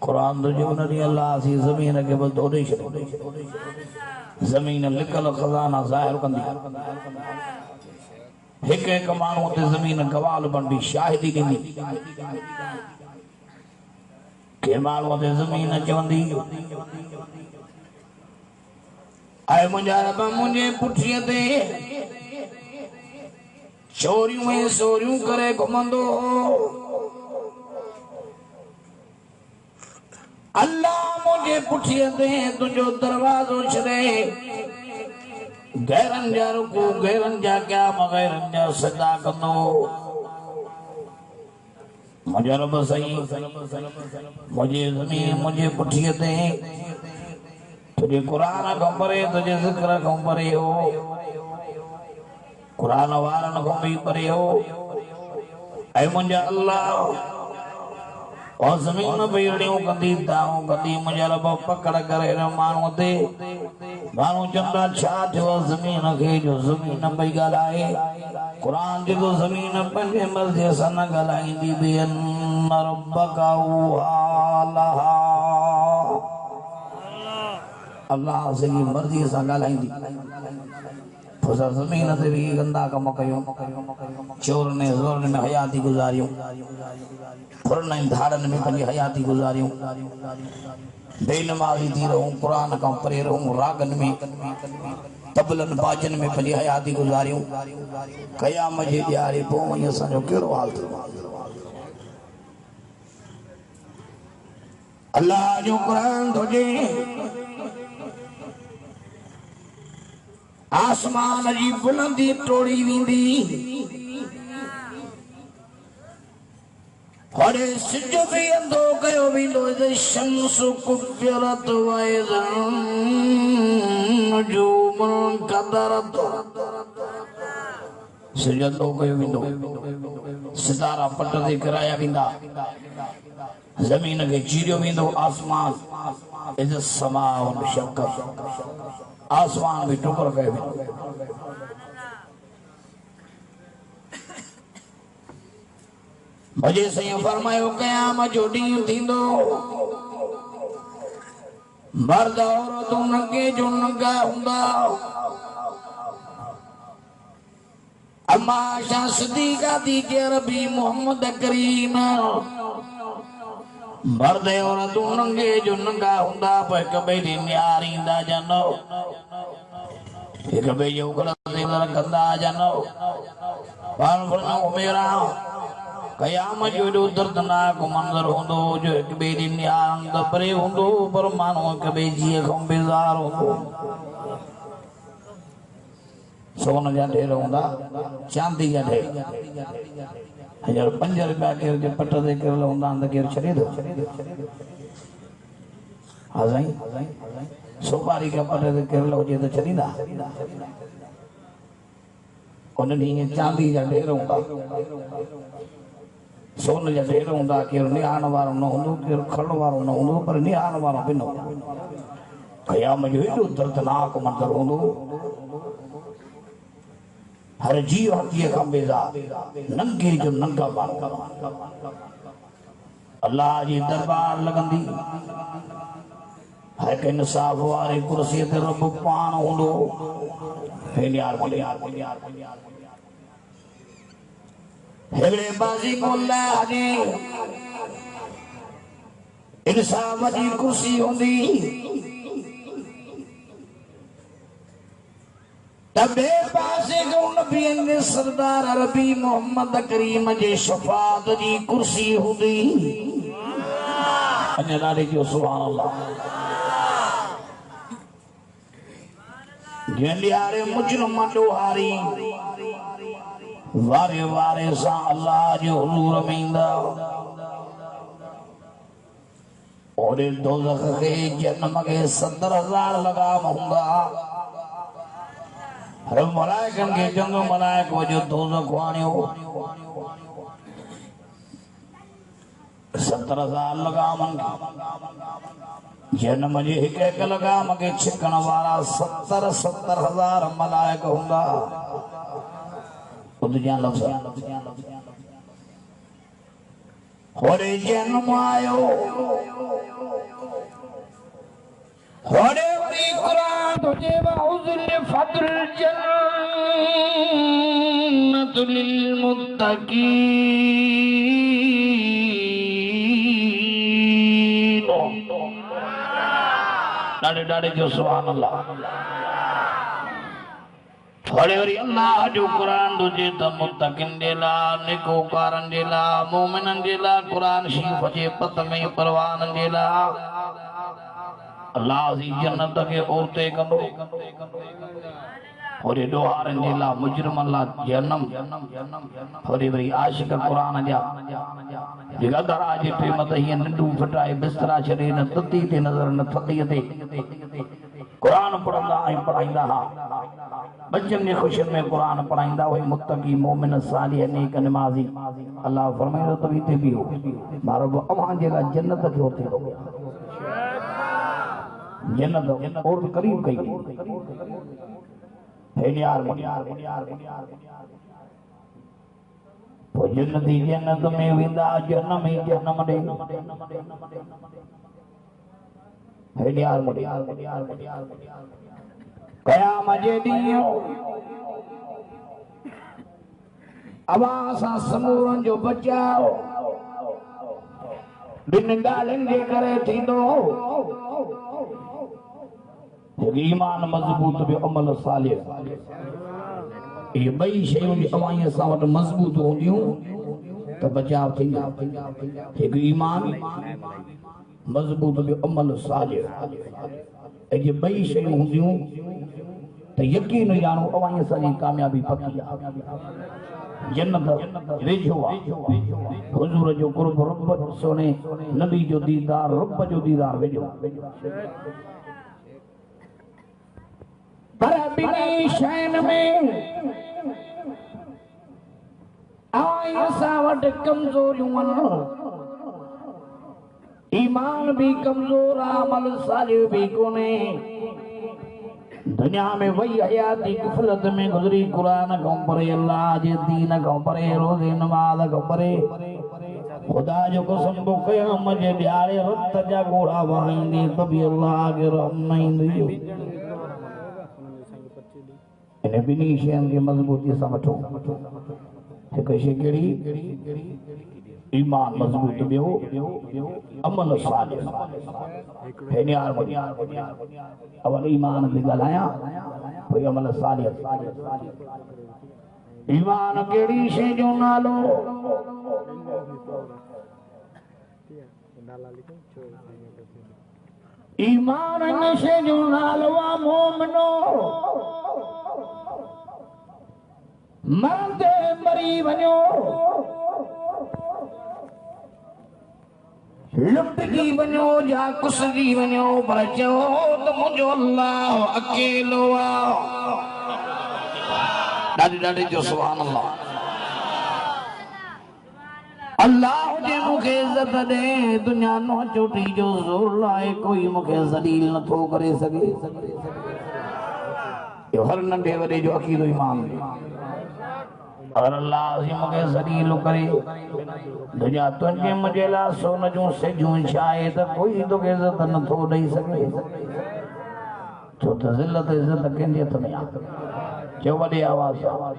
कुरान तो जो नदी अल्लाह सी जमीन के बल दौड़े जमीन लिकल खजाना ज़ाहिर कंदी एक एक मानू ते जमीन गवाल बंदी शाहिदी दी के मानू ते जमीन चवंदी आए मुंजा रब मुंजे पुठिए ते चोरियूं ऐं सोरियूं करे घुमंदो अल्लाह मुझे पुठिए दे तुझो दरवाजो छड़े गैरन जा रुकू गैरन जा क्या मगैरन जा सदा कंदो मुझे रब सही मुझे जमीन मुझे पुठिए दे तुझे कुरान को परे तुझे जिक्र को परे हो कुरान वारन को भी परे हो ऐ मुझे अल्लाह और जमीन बेड़ियों कंदी दाऊं कंदी मुझे रब पकड़ करे न मानू ते मानू चंदा छा थियो जमीन के जो जमीन पई गलाए कुरान जो जमीन पंजे मर्ज़ी सां न गलाईंदी बि अन रब्बका हुआ अल्लाह से मर्ज़ी सां गलाईंदी फसा जमीन ते भी गंदा कम कयो चोर ने जोर में हयाती गुजारियो फुरन धाड़न में पंहिंजी हयाती गुजारियो बेनमाज़ी थी रहूं कुरान का परे रहूं रागन में तबलन बाजन में पंहिंजी हयाती गुजारियो क़याम जे ॾियारे पोइ असांजो कहिड़ो हाल थियो अल्लाह जो कुरान तुझे आसमान जी बुलंदी टोड़ी वींदी हरे सिज भी अंधो कयो वींदो शम्स कुव्विरत वइज़न नुजूमुन क़दरत सिज अंधो कयो वींदो सितारा पट ते किराया वींदा जमीन के चीरियो वींदो आसमान इज़ समाउन शक्कर आसमान भी टुकर कयो वींदो मुझे सही फरमायो क़याम जो ॾींहुं थींदो मर्द औरतूं नंगे जो नंगा हूंदा अम्मा आयशा सिद्दीक़ा थी के रबी मोहम्मद करीम मर्द औरतूं नंगे जो नंगा हूंदा पर हिक ॿिए ॾे निहारींदा जनो हिक ॿिए जो गलत कंदा जनो पाण मेरा क़याम जो एॾो दर्दनाक मंज़र हूंदो जो हिक ॿिए ॾे निहारंद परे हूंदो पर माण्हू हिक ॿिए जीअ खां बेज़ार हूंदो सोन जा ढेर हूंदा चांदी जा ढेर हींअर 5 रुपया केर जे पट ते किरल हूंदा त केरु छॾे थो हा साईं सुपारी का पट ते किरल हुजे त छॾींदा उन ॾींहुं चांदी जा ढेर हूंदा सोन जा ढेर हूंदा केरु निहारण वारो न हूंदो केरु खणण वारो न हूंदो पर निहारण वारो बि न हूंदो क़याम जो एॾो दर्दनाक मंज़र हूंदो हर जीव हकीअ खां बेज़ार नंगे जो नंगा माण्हू अल्लाह जी दरबार लॻंदी हर कंहिं इंसाफ़ वारे कुर्सीअ ते रब पाण हूंदो हेड़े बाज़ी मोला जी इंसाफ जी कुर्सी हूंदी तबे पासे को नबियन ने सरदार अरबी मोहम्मद करीम जे शफाअत जी कुर्सी हूंदी अञा नाले जो सुभान अल्लाह ॾियारे मुजरिम ॾोहारी वारे वारे सां अल्लाह जो हुज़ूर में ईंदा ओॾे दोज़ख खे जहन्नम खे 70,000 लगाम हूंदा हर मलाइकन के चंदो मलाइक वो जो दोज़ख वाणियो 70,000 लगामन जन्म जे एक एक लगाम के छिकण वाला 70,000 मलाइक हुंदा उदजा लफ्ज़ होरे जन्म आयो होरे वरी कुरान तुझे बाउजुल फद्ल जन्नतुल मुत्तकीन डाडे डाडे जो सुभान अल्लाह होरे वरी अल्लाह जो कुरान तुझे त मुत्तकीन देला नेकोकारन देला मोमिनन देला कुरान शरीफ जे पत में परवान देला अल्लाह जी जन्नत के औरते कंदो होरे दोहारन देला मुजरिमन ला जन्नम होरे वरी आशिक कुरान जा जेका दराज प्रेम त हिय नंडू फटाए बिस्तरा छड़े न तती ते नजर न थती ते कुरान पढ़ंदा ऐं पढ़ाईंदा हा बच्चन ने खुशियन में कुरान पढ़ाईंदा हुई मुत्तकी मोमिन सालिह नेक नमाजी अल्लाह फरमाए तो भी ते भी हो मारो अवां जेला जन्नत के होते हो जन्नत और करीब कई है यार तो जन्नती जन्नत में विंदा जन्म ही जन्म दे है यार कयामत जे ॾींहुं अवां सां समूरनि जो बचाव ॿिनि ॻाल्हियुनि जे करे थींदो ईमान मज़बूत बि अमल सालिह ये ॿई शयूं अवां असां वटि मज़बूत हूंदियूं त बचाव थींदो हिकु ईमान मज़बूत बि अमल सालिह ऐं ये ॿई शयूं हूंदियूं तो यकीन जानो अवां असांजी कामयाबी पकी आहे जन्नत वेझो आहे हुजूर जो कुर्ब रब सोने नबी जो दीदार रब जो दीदार वेझो पर ॿिन्ही शयुनि में अवां असां वटि कमज़ोरियूं आहिनि ईमान भी कमज़ोर आहे अमल सालिह भी कोन्हे दुनिया में वही हयाती गफलत में गुजरी कुरान को पढ़े अल्लाह जे दीन को पढ़े रोज़े नमाज को पढ़े खुदा जो कसम को क़यामत जे ॾियारे रत जा गोड़ा वहाईंदी तभी अल्लाह के रहम न ईंदी इन ॿिन्ही शयुनि खे मज़बूती सां वठो हिकु शइ कहिड़ी ईमान मज़बूत ॿियो अमल सालिह है यार अवल ईमान ते ॻाल्हायां पोइ अमल सालिह ईमान कहिड़ी शइ जो नालो ईमान इन शइ जो नालो आहे मोमिनो मरंदे मरी वञो लुटकी वञो या कुसरी वञो पर चओ त मुंहिंजो अल्लाह अकेलो आहे ॾाढी ॾाढी जो सुभान अल्लाह अल्लाह जे मूंखे इज़त ॾे दुनिया नो चोटी जो ज़ोर लाए कोई मूंखे ज़लील नथो करे सघे इहो हर नंढे वॾे जो अक़ीदो ईमान अगर अल्लाह जी मूंखे ज़लील करे दुनिया तुंहिंजे मुंहिंजे लाइ सोन जूं सिजूं छाए त कोई तोखे इज़त नथो ॾेई सघे छो त ज़िलत इज़त कंहिंजे हथ में आहे चओ वॾे आवाज़ सां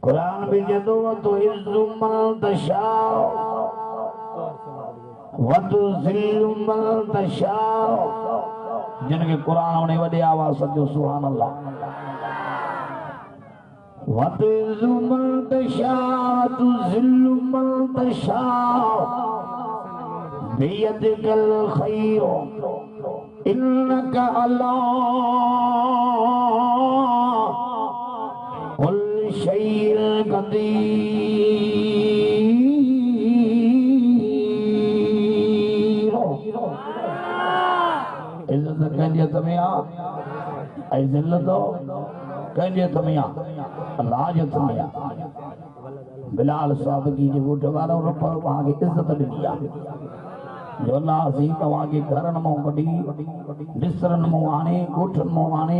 कुरान भी जदो तो इज़्ज़ु मन तशाओ वदु ज़िल्लु मन तशाओ जिनके कुरान उन्हें वॾे आवाज़ सां जो सुभान अल्लाह वतुज़्ज़ु मन तशाओ तुज़िल्लु मन तशाओ बियदिकल खैर इन्नका अला कुल शैइन क़दीर इज़्ज़त कंहिंजे हथ में आहे ऐं ज़िल्लत कंहिंजे हथ में आहे अल्लाह जे हथ में आहे बिलाल साहब जी जे ॻोठ वारो रब तव्हांखे इज़त ॾिनी आहे जो अल्लाह जी तव्हांखे घरनि मां कढी बिस्तरनि मां आणे ॻोठनि मां आणे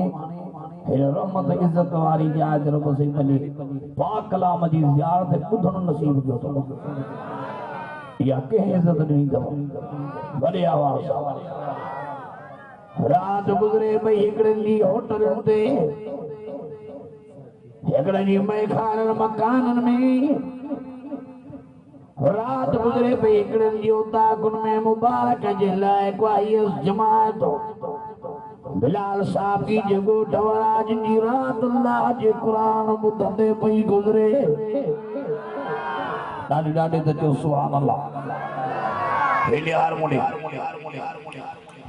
रहमत इज्जत वारी जात रब से बने पाक कलाम जी ज़ियारत बुधन नसीब कयो तो या के इज्जत नहीं दो बड़े आवाज रात गुजरे भई एकड़े दी होटल ते एकड़े दी मैखान मकान में रात गुजरे भई एकड़े दी ताकुन में मुबारक जलाए कोई जमात बिलाल साहब की जगो ढवराज जी रात अल्लाह जे कुरान बुधंदे पई गुजरे डाडे डाडे तो सुभान अल्लाह हेले हारमोनी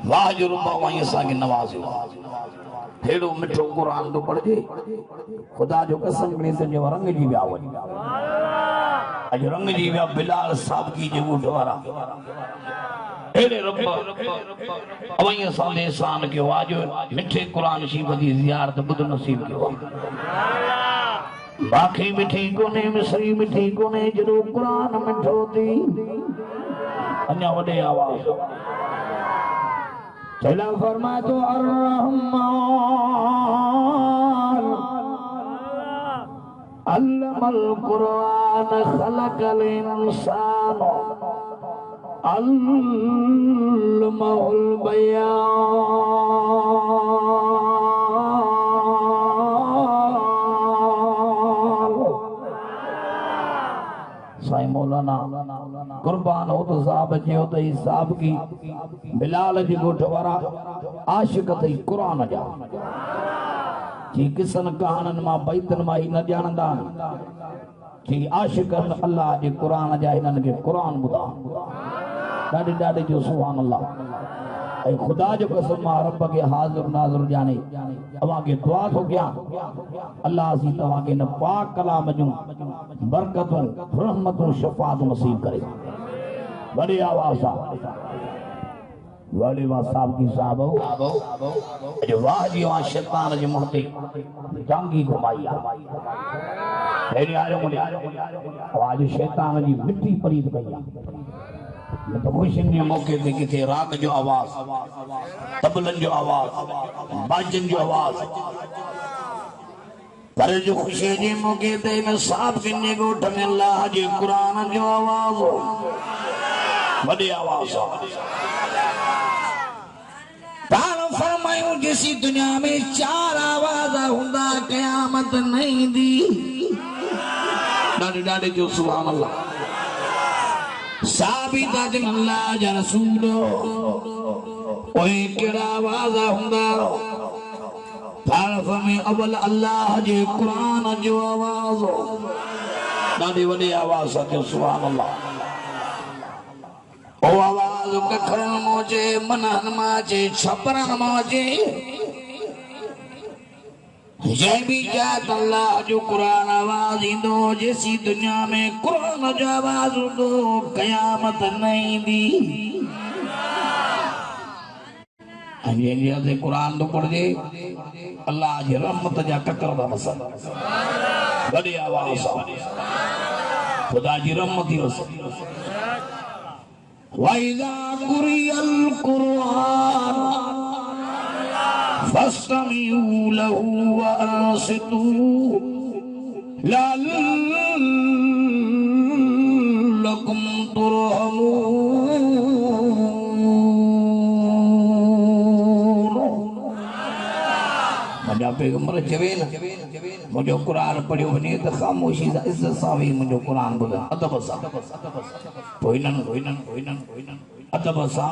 वाह जो रुपा वहीं असांखे नवाज़ियो हेड़ो मिठो कुरान तो पढ़जे खुदा जो कसम खणी तुंहिंजे रंग जी विया वञी अॼु रंग जी विया बिलाल साहब की जगो ढवरा हेड़े रब वहीं असांजे एहसान कयो आज मिठे कुरान शरीफ जी ज़ियारत बुध नसीब कयो बाकी मिठी कोने मिसरी मिठी कोने जदो कुरान मिठो थी अन्या वडे आवाज चला फरमा तो अर्रहमान अल्लमल कुरान खलकल इंसान अल्लमहुल बयान साईं मौलाना कुर्बान हो तो साहब जे हो तो साहब की बिलाल जी गोठ वारा आशिक थई कुरान जा जी किसन कहानन मां बैतन मां ही न जानदा जी आशिकन अल्लाह जे कुरान जा इनन के कुरान बुधा डाडे डाडे जो सुभान अल्लाह ऐ खुदा जो कसम मां रब के हाजिर नाज़िर जाने अवा के दुआ तो क्या अल्लाह सी तवा के न पाक कलाम जो बरकतों रहमतों शफाअत नसीब करे बड़ी आवाज वाले वा साहब की साहब जो वाह जी वहां शैतान जे मुंह ते जांगी घुमाई हेरी आयो मुंडे आज शैतान जी मिट्टी परीत कई तो खुशिन जे मौके ते किथे राग जो आवाज तबलन जो आवाज बाजन जो आवाज पर जो खुशी जे मौके ते न साहब किन्ने गोठ में अल्लाह जे कुरान जो आवाज बड़ी आवाज तान फरमायो जिसी दुनिया में चार आवाज हुंदा कयामत नहीं दी डाडे डाडे जो सुभान अल्लाह साबित अजन अल्लाह जा रसूल ओए केड़ा आवाज हुंदा तारफ में अवल अल्लाह जे कुरान जो आवाज डाडी वडी आवाज है सुभान अल्लाह ओ आवाज कखरन मोजे मनहन माजे छपरन मोजे जय भी जात अल्लाह जो कुरान आवाज इंदो जैसी दुनिया में कुरान जो आवाज दो कयामत नहीं दी से कुरान तो पढ़ जे अल्लाह जी रहमत जा ककर दा मसल बड़ी आवाज खुदा जी रहमत ही वसल वाइजा कुरियल कुरान फस्तमिउ लहू व अंसितू लअल्लकुम तुरहमून मजा पैगंबर चवे न मुझो कुरान पढ़ियो वने त खामोशी सा इज्जत सा वे मुझो कुरान बुध अदब सा होइनन अदब सा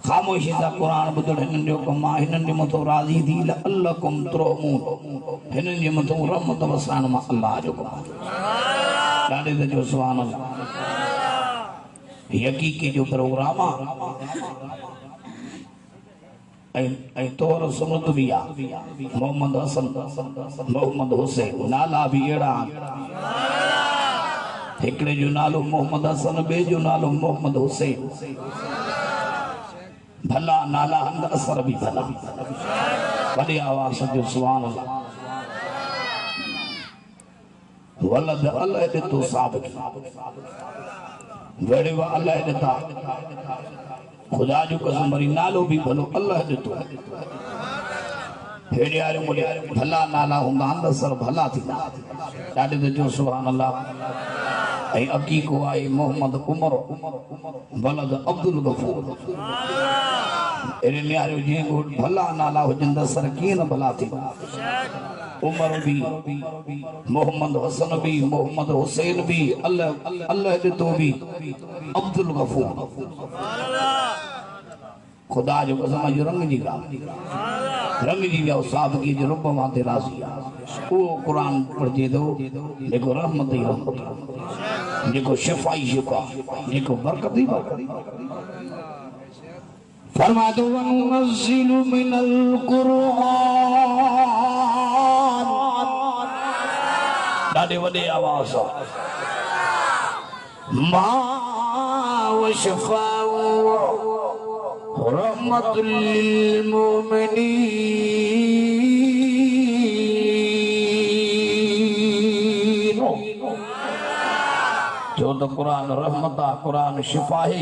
खामोशी सा कुरान बुध हिनन जो कमा हिनन जे मथो राजी थी लअल्लकुम तुरहमून हिनन जे मथो रहमत वसान मा अल्लाह जो कमा डाडे त जो सुभान अल्लाह हकीकी जो प्रोग्राम ऐ तोर सुमत भी आ मोहम्मद हसन मोहम्मद हुसैन नाला भी एड़ा एकड़े जो नालो मोहम्मद हसन बे जो नालो मोहम्मद हुसैन भला नाला हंद असर भी भला बड़ी आवाज जो सुभान अल्लाह वलद अल्लाह दे तो साब वेड़े वा अल्लाह देता खुदा जो कसम मरी नालो भी भलो अल्लाह दे तो हेड़े यार मुझे भला नाला हुंदा अंदर सर भला थी ॾाढे त जो सुभान अल्लाह ऐं अकीको आहे मोहम्मद उमर वलद अब्दुल गफूर हेड़े यार जे भला नाला हुजन त सर कीअं न भला थी उमर भी मोहम्मद हसन भी मोहम्मद हुसैन भी अल्लाह ॾिठो भी अब्दुल गफूर खुदा जो कसम जो रंग जी विया सादगी जो रूप मां ते राज़ी आहे वो कुरान पढ़जे दो जेको रहमत ही रहमत जेको शिफा ही शिफा जेको बरकत ही बरकत फरमा दो वनुनज़्ज़िलु मिनल कुरान ॾाढे वॾे आवाज़ मा व शिफाउ रहमतुल लिल मोमिनीन जो तो कुरान रहमत कुरान शिफा है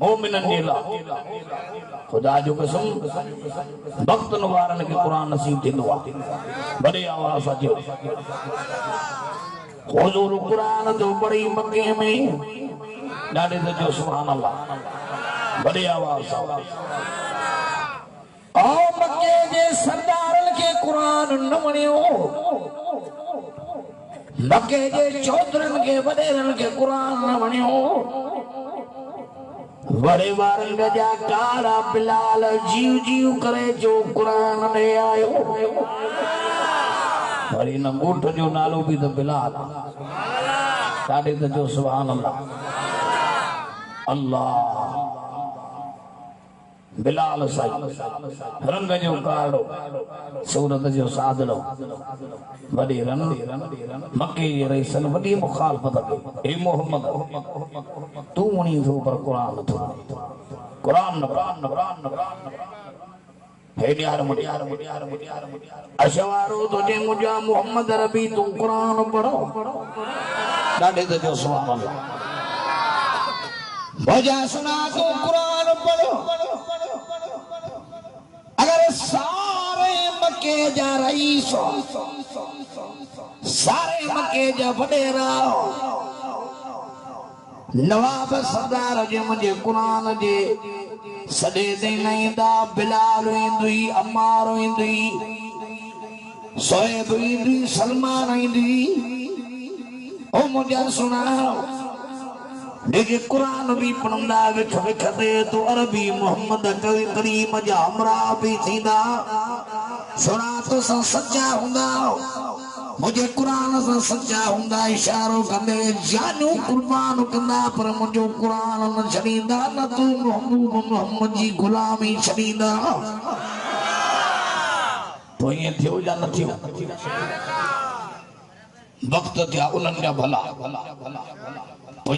मोमिनन जे लाइ खुदा जो कसम भक्तन वारन के कुरान नसीब थींदो आहे बड़े आवाज़ सां चयो हुजूर कुरान तो बड़ी मक्के में ॾाढे त जो सुभान अल्लाह बड़े आवाज़ ओ मक्के जे सरदारन के कुरान न वणियो मक्के जे चौधरन के वडेरन के कुरान न वणियो बड़े वारन जा काला बिलाल जीव जीव करे जो कुरान ले आयो वरी न ॻोठ जो नालो भी त बिलाल ॾाढे त जो सुभान अल्लाह अल्लाह बिलाल साईं रंग जो काड़ो सूरत जो सादड़ो वॾे रन मके जे रईसन वॾी मुखालफ़त कई ए मोहम्मद तू वणी थो पर कुरान थो कुरान हेॾे यार अशवारो तुझे मुझा मोहम्मद रबी तू कुरान पढ़ो ॾाढे त जो सुभान अल्लाह वजह सुना तू कुरान पढ़ो अगर सारे मक्के जा रईस सारे मक्के जा वडेरा नवाब सरदार जे मुझे कुरान जे सॾे ते न ईंदा बिलाल ईंदी अम्मार ईंदी सोएब ईंदी सलमान ईंदी ओ मुझे सुना देखे कुरान भी पढ़ंदा विख विख ते तो अरबी मोहम्मद करीम जा हमरा भी थींदा सुना तो सच्चा हुंदा मुझे कुरान से सच्चा हुंदा इशारो कंदे जानू कुर्बान कंदा पर मुझो कुरान न छड़ींदा न तू मोहम्मद जी गुलामी छड़ींदा तो ये थियो या न थियो वक्त थिया उन्हनि जा भला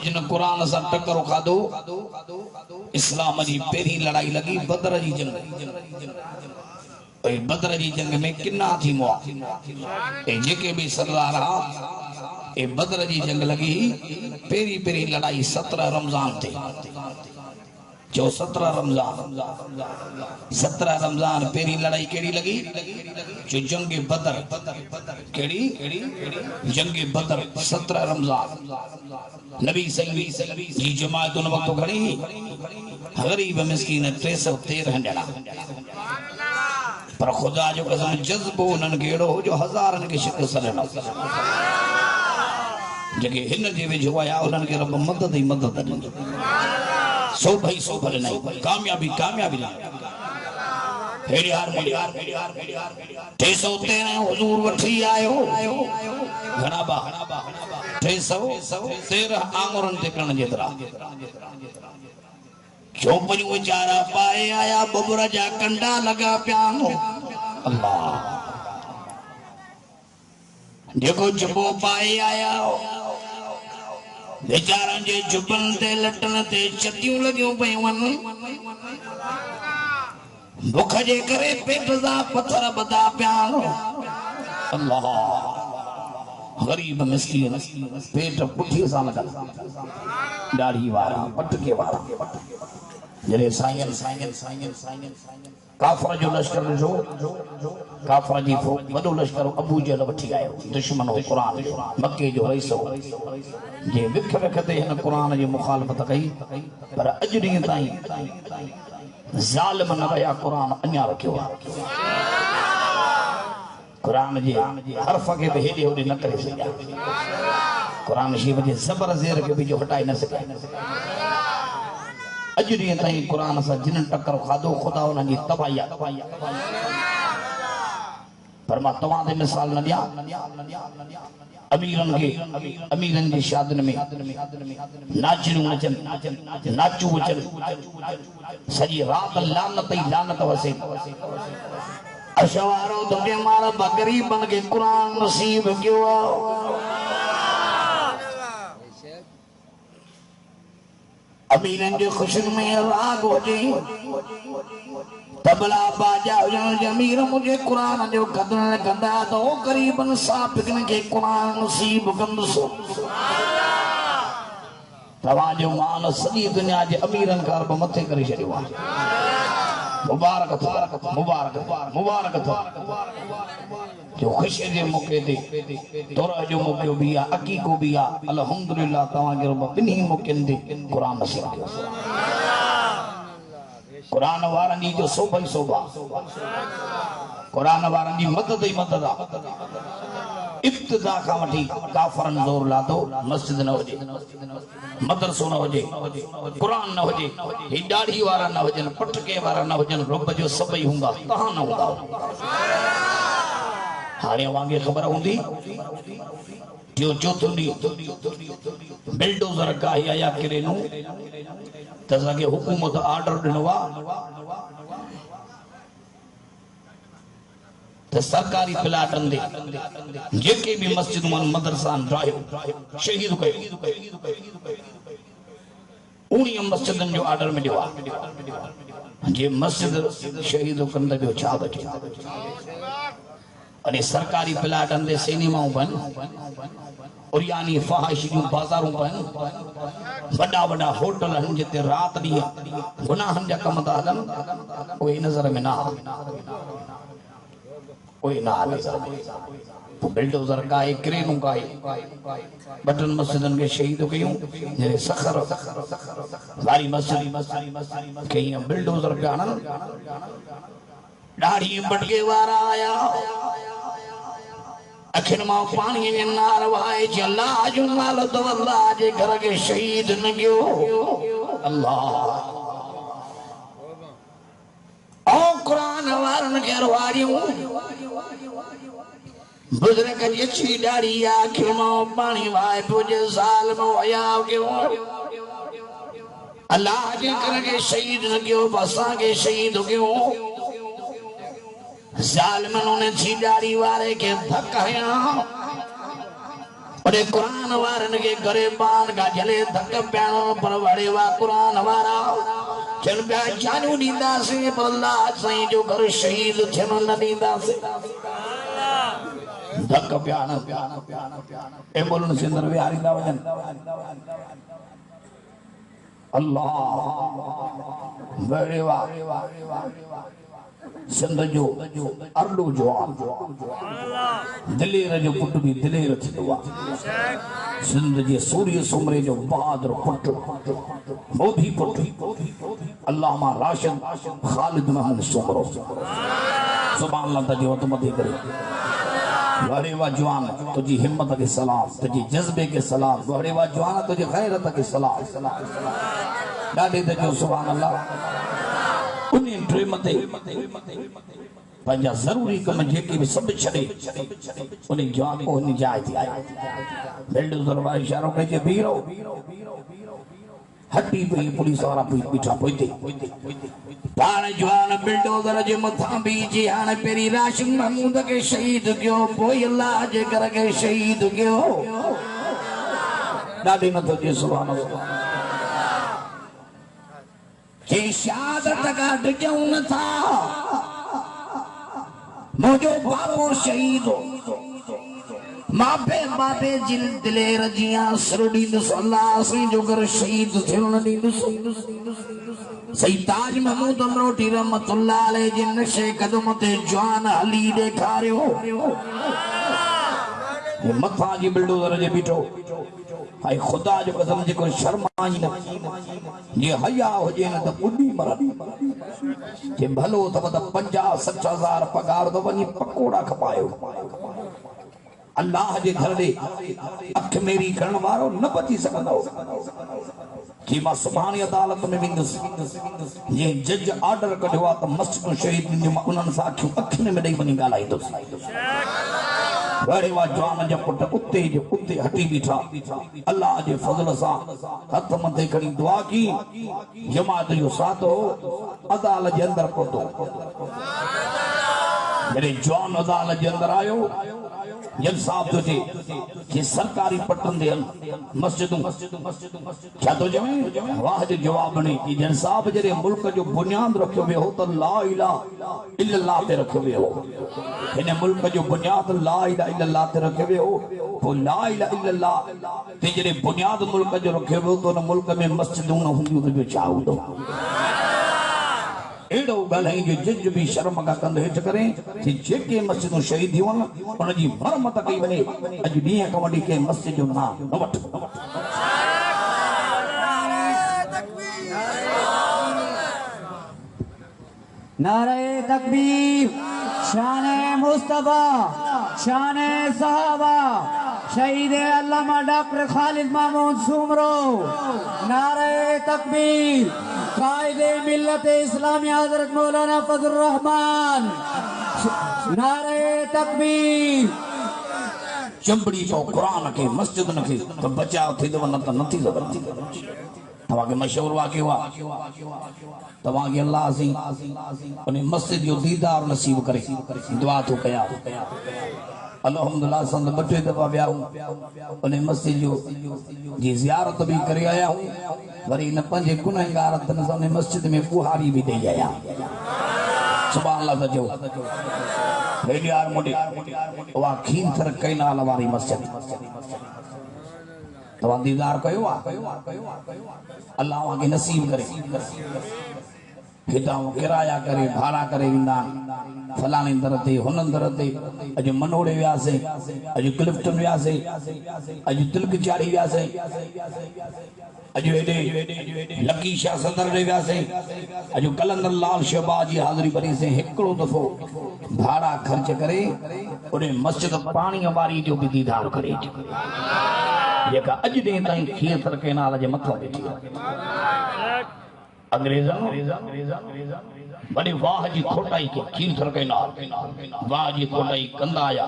जिन कुरान से टक्कर खाधो इस्लाम जी पहिरीं लड़ाई लगी बदर जी जंग बदर जी जंग में किन्ना थी मुआ जेके भी सरदार ए बदर जी जंग लगी पहिरीं लड़ाई 17 रमजान थे जो 17 रमजान पहिरीं लड़ाई केड़ी लगी जो जंग बदर केड़ी जंग बदर 17 रमजान नबी सही जी जमात उन वक्त खड़ी गरीब मिस्कीन 313 ॼणा पर खुदा जो कसम जज्बो उन्हनि खे अहिड़ो हो जो हज़ारनि खे शिकस्त ॾिनो जेके हिन जे वेझो आया उन्हनि खे रब मदद ई मदद ॾिनी सो भई नहीं कामयाबी न हेड़े हार 313 हुजूर वठी आयो घणा बा 313 आंगुरन ते करण जेतरा चौपन विचारा पाए आया बबुर जा कंडा लगा पिया अल्लाह जेको जुबो पाए आया बेचारन जे जुबन ते लटन ते चटियूं लगियूं पयूं भूख जे करे पेट जा पत्थर बदा पिया अल्लाह गरीब मिस्कीन पेट पुठी सां लॻल दाढ़ी वारा पटके वारा जॾहिं साईं काफर जो लश्कर जो काफर जी वॾो लश्कर अबू जहल वठी आयो दुश्मन हो कुरान मक्के जो रईस हो जे विख विख ते हिन कुरान जी मुखालफत कई पर अॼु ॾींहं ताईं ज़ालिम न रहिया कुरान अञा रखियो आहे कुरान जे हर्फ के भी हेॾे होॾे न करे सघिया कुरान शरीफ़ जे ज़बर ज़ेर के भी जो हटाए न सघिया अॼु ॾींहं ताईं कुरान सां जिन टकर खाधो ख़ुदा उन्हनि जी तबाही पर मां तव्हां ते मिसाल न ॾियां अमीरनि जी शादियुनि में नाचणियूं नचनि नाचूं अचनि सॼी राति लानत ई लानत वसे अशवारो तुझे मारा गरीबन के कुरान नसीब क्यों अमीरन जो खुशन में राग हो जे तबला बाजा हुजन अमीर मुझे कुरान जो कदर कंदा तो गरीबन साबिकन के कुरान नसीब कंदसो तवा जो मान सॼी दुनिया जे अमीरन कार मथे करे छॾियो आहे मुबारक मुबारक मुबारक जो खुशी जे मौके ते तोर जो मौको भी आ अकीको भी आ अल्हम्दुलिल्लाह तवा के रब बिन्ही मौकन दे कुरान नसीब कयो कुरान वारन जी जो शोभा ही शोभा कुरान वारन जी मदद ही मदद आ इब्तिदा का वठी काफरन जोर लादो मस्जिद न होजे मदरसो न होजे कुरान न होजे ही दाढ़ी वारा न होजन पटके वारा न होजन रब जो सभई हुंदा कहां न हुंदा हाणे वांगे खबर हुंदी जो चौथुंडी बिल्डोजर का ही आया किरेनु तसाके हुकूमत ऑर्डर दिनवा तो सरकारी प्लाटन दे जेके भी मस्जिद मन मदरसा ड्राइव शहीद कयो उनी मस्जिदन जो ऑर्डर में दिवा जे मस्जिद शहीद कंदे जो छा बचे अने सरकारी प्लाटन दे सिनेमाओं बन और यानी फहाशी जो बाजारों बन बड़ा बड़ा होटल हन जिते रात दी गुनाहन जा कम ता हलन कोई नजर में ना कोई ना बिल्डोजर का एक क्रेनों का बटन मस्जिदन के शहीद कयूं जे सखर वारी मस्जिद कहीं बिल्डोजर का ना दाढ़ी बटके वारा आया अखिन मां पानी में नार वाए चला जो नाल तो अल्लाह जे घर के शहीद न गयो अल्लाह ओ कुरान वारन के रवारियों बुजुर्ग जी छी दाढ़ी आखिर मां पानी वाए तुझे साल में होया गयो अल्लाह जे घर के शहीद न गयो बसा के शहीद गयो जालिमों ने छी दाढ़ी वाले के धक्काया और कुरान वारन के घरे बान का जले धक प्यानो पर बड़े वा कुरान वारा चल प्या जानू दीदा से पर अल्लाह सही जो घर शहीद छन न दीदा से धक प्यानो ए बोलन सिंदर वे हरिंदा वजन अल्लाह बड़े वा सिंध जो अरडो जवान दिलेर जो पुट भी दिलेर थिंदो सिंध जे सूर्य सुमरे जो बहादुर पुट मोदी पुट अल्लाह मा राशिद खालिद महमूद सुमरो सुभान अल्लाह तजो तुम दे करे वारे वा जवान तुझी हिम्मत के सलाम तुझी जज्बे के सलाम वारे वा जवान तुझी गैरत के सलाम डाडे तजो सुभान अल्लाह उन्हीं ड्रीम ते पंजा जरूरी कम जेके भी सब छड़े उन्हीं जवान को उन्हीं जाए थी बिल्डोजर वाले इशारों के जे बीरो हड्डी पे पुलिस वाला पीछा पोइते पाण जवान बिल्डोजर जे मथा बीजी हाने पेरी राशिद महमूद के शहीद क्यों पोई अल्लाह जे कर के शहीद क्यों दादी न तो जे सुभान अल्लाह के शहादत का क्यों न था मुझे बाबू शहीद हो मापे मापे जिल दिले रजिया सरडी अल्लाह से जो कर शहीद थे उन्होंने सही ताज महमूद अमरोटी रहमतुल्लाह अलैह जिन नशे कदम ते जवान हली देखा रहे हो ये मथा जी बिल्डोजर जे बीठो हाय खुदा जो कसम जे कोई शर्म आई न ये हया हो जे न त बुडी मरन जे भलो तब त 50-60 पगार तो वनी पकोड़ा खपायो अल्लाह जे घर दे अख मेरी करण वारो न बची सकंदो कि मां सुभाणे अदालत में विंदुस ये जज ऑर्डर कढियो आ त मस्जिद शहीद जो उन्हनि सां अखियुनि में ॾेई वञी ॻाल्हाईंदुसि बड़े वा जवान जा पुट उते हटी बीठा अल्लाह जे फज़ल सां हथ मथे खणी दुआ की जमात जो साथ हो अदालत जे अंदर पहुतो मेरे जवान अदालत जे अंदर आयो जज साहब तो जे सरकारी पटन दे मस्जिदों क्या तो जमे वाह जो जवाब ने कि जज साहब जरे मुल्क जो बुनियाद रखियो वे हो तो ला इलाहा इल्लल्लाह ते रखियो वे हो इन मुल्क जो बुनियाद ला इलाहा इल्लल्लाह ते रखियो वे हो वो ला इलाहा इल्लल्लाह ते जरे बुनियाद मुल्क जो रखियो वे तो न मुल्क में मस्जिदों न हुंदियूं तो चाहू दो एडो गालाई जो जज भी शर्म का कंद हेठ करे कि जेके मस्जिदों शहीद थियूं उन जी मरमत कई वने अज ॾींहं खां वठी के मस्जिद जो नाम न वठ नारे तकबीर शाने मुस्तफा शाने सहाबा शहीद अल्लामा डॉक्टर खालिद महमूद सुमरो नारे तकबीर कायदे मिल्लत इस्लामी हजरत मौलाना फजल रहमान नारे तकबीर चंबड़ी को कुरान के मस्जिद न के तो बचाव थी तो न तो नथी जबरती तवा के मशहूर वाक़ियो तवा के अल्लाह सी उन मस्जिद जो दीदार नसीब करे दुआ तो कया अल्हम्दुलिल्लाह संद बटे दफा व्या उन मस्जिद जो जी ज़ियारत भी करे आया हूं वरी न पंजे गुनहगार तन उन मस्जिद में बुहारी भी दे आया सुभान अल्लाह जो हेडियार मोडी वा खीन थर कैनाल वाली मस्जिद तवा दीदार कयो अल्लाह वाके नसीब करे हितां किराया करे भाड़ा करे विंदा फलाणे दर ते हुन दर ते अॼु मनोड़े वियासीं अॼु क्लिफ्टन वियासीं अॼु तिलक चाढ़ी वियासीं अॼु हेॾे लकी शाह सदर ॾे वियासीं अॼु कलंदर लाल शहबाज जी हाज़िरी भरीसीं हिकिड़ो दफ़ो भाड़ा ख़र्च करे उन मस्जिद पाणीअ वारी जो बि दीदार करे जेका अॼु ॾींहं ताईं खीर थर कैनाल जे मथां वेठी अंग्रेज़न बड़ी वाह जी खोटाई के खीर थर कैनाल वाह जी खोटाई कंदा आया